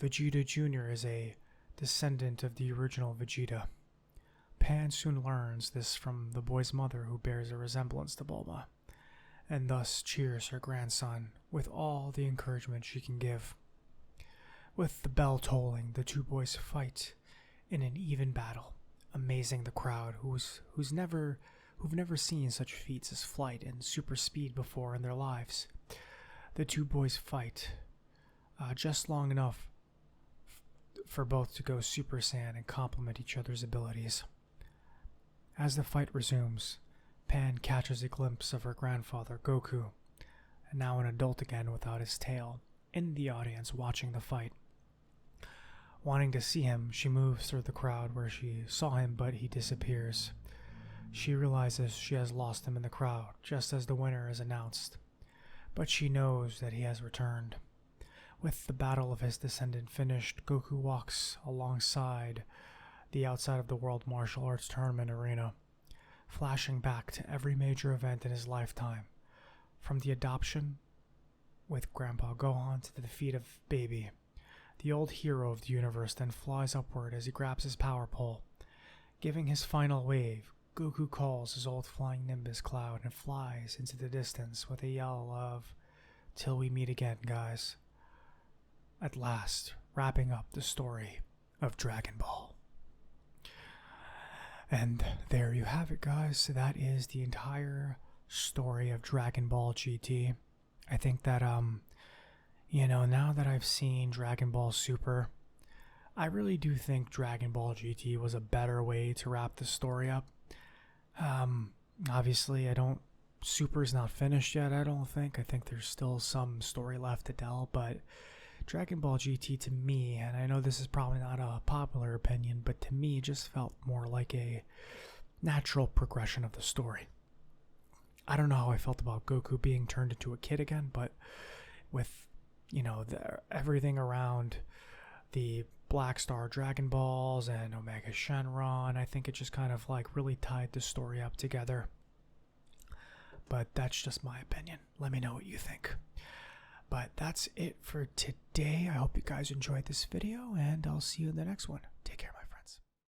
Vegeta Jr. is a descendant of the original Vegeta. Pan soon learns this from the boy's mother, who bears a resemblance to Bulma, and thus cheers her grandson with all the encouragement she can give. With the bell tolling, the two boys fight in an even battle, amazing the crowd who've never seen such feats as flight and super speed before in their lives. The two boys fight just long enough for both to go Super Saiyan and complement each other's abilities. As the fight resumes, Pan catches a glimpse of her grandfather, Goku, now an adult again without his tail, in the audience watching the fight. Wanting to see him, she moves through the crowd where she saw him, but he disappears. She realizes she has lost him in the crowd, just as the winner is announced, but she knows that he has returned. With the battle of his descendant finished, Goku walks alongside the outside of the World Martial Arts Tournament arena, flashing back to every major event in his lifetime, from the adoption with Grandpa Gohan to the defeat of Baby. The old hero of the universe then flies upward as he grabs his power pole. Giving his final wave, Goku calls his old flying Nimbus cloud and flies into the distance with a yell of, "Till we meet again, guys." At last, wrapping up the story of Dragon Ball. And there you have it, guys. So that is the entire story of Dragon Ball GT. I think that, now that I've seen Dragon Ball Super, I really do think Dragon Ball GT was a better way to wrap the story up. Obviously, Super's not finished yet, I don't think. I think there's still some story left to tell, but Dragon Ball GT to me, and I know this is probably not a popular opinion, but to me just felt more like a natural progression of the story. I don't know how I felt about Goku being turned into a kid again, but with, everything around the Black Star Dragon Balls and Omega Shenron, I think it just kind of really tied the story up together. But that's just my opinion. Let me know what you think. But that's it for today. I hope you guys enjoyed this video, and I'll see you in the next one. Take care.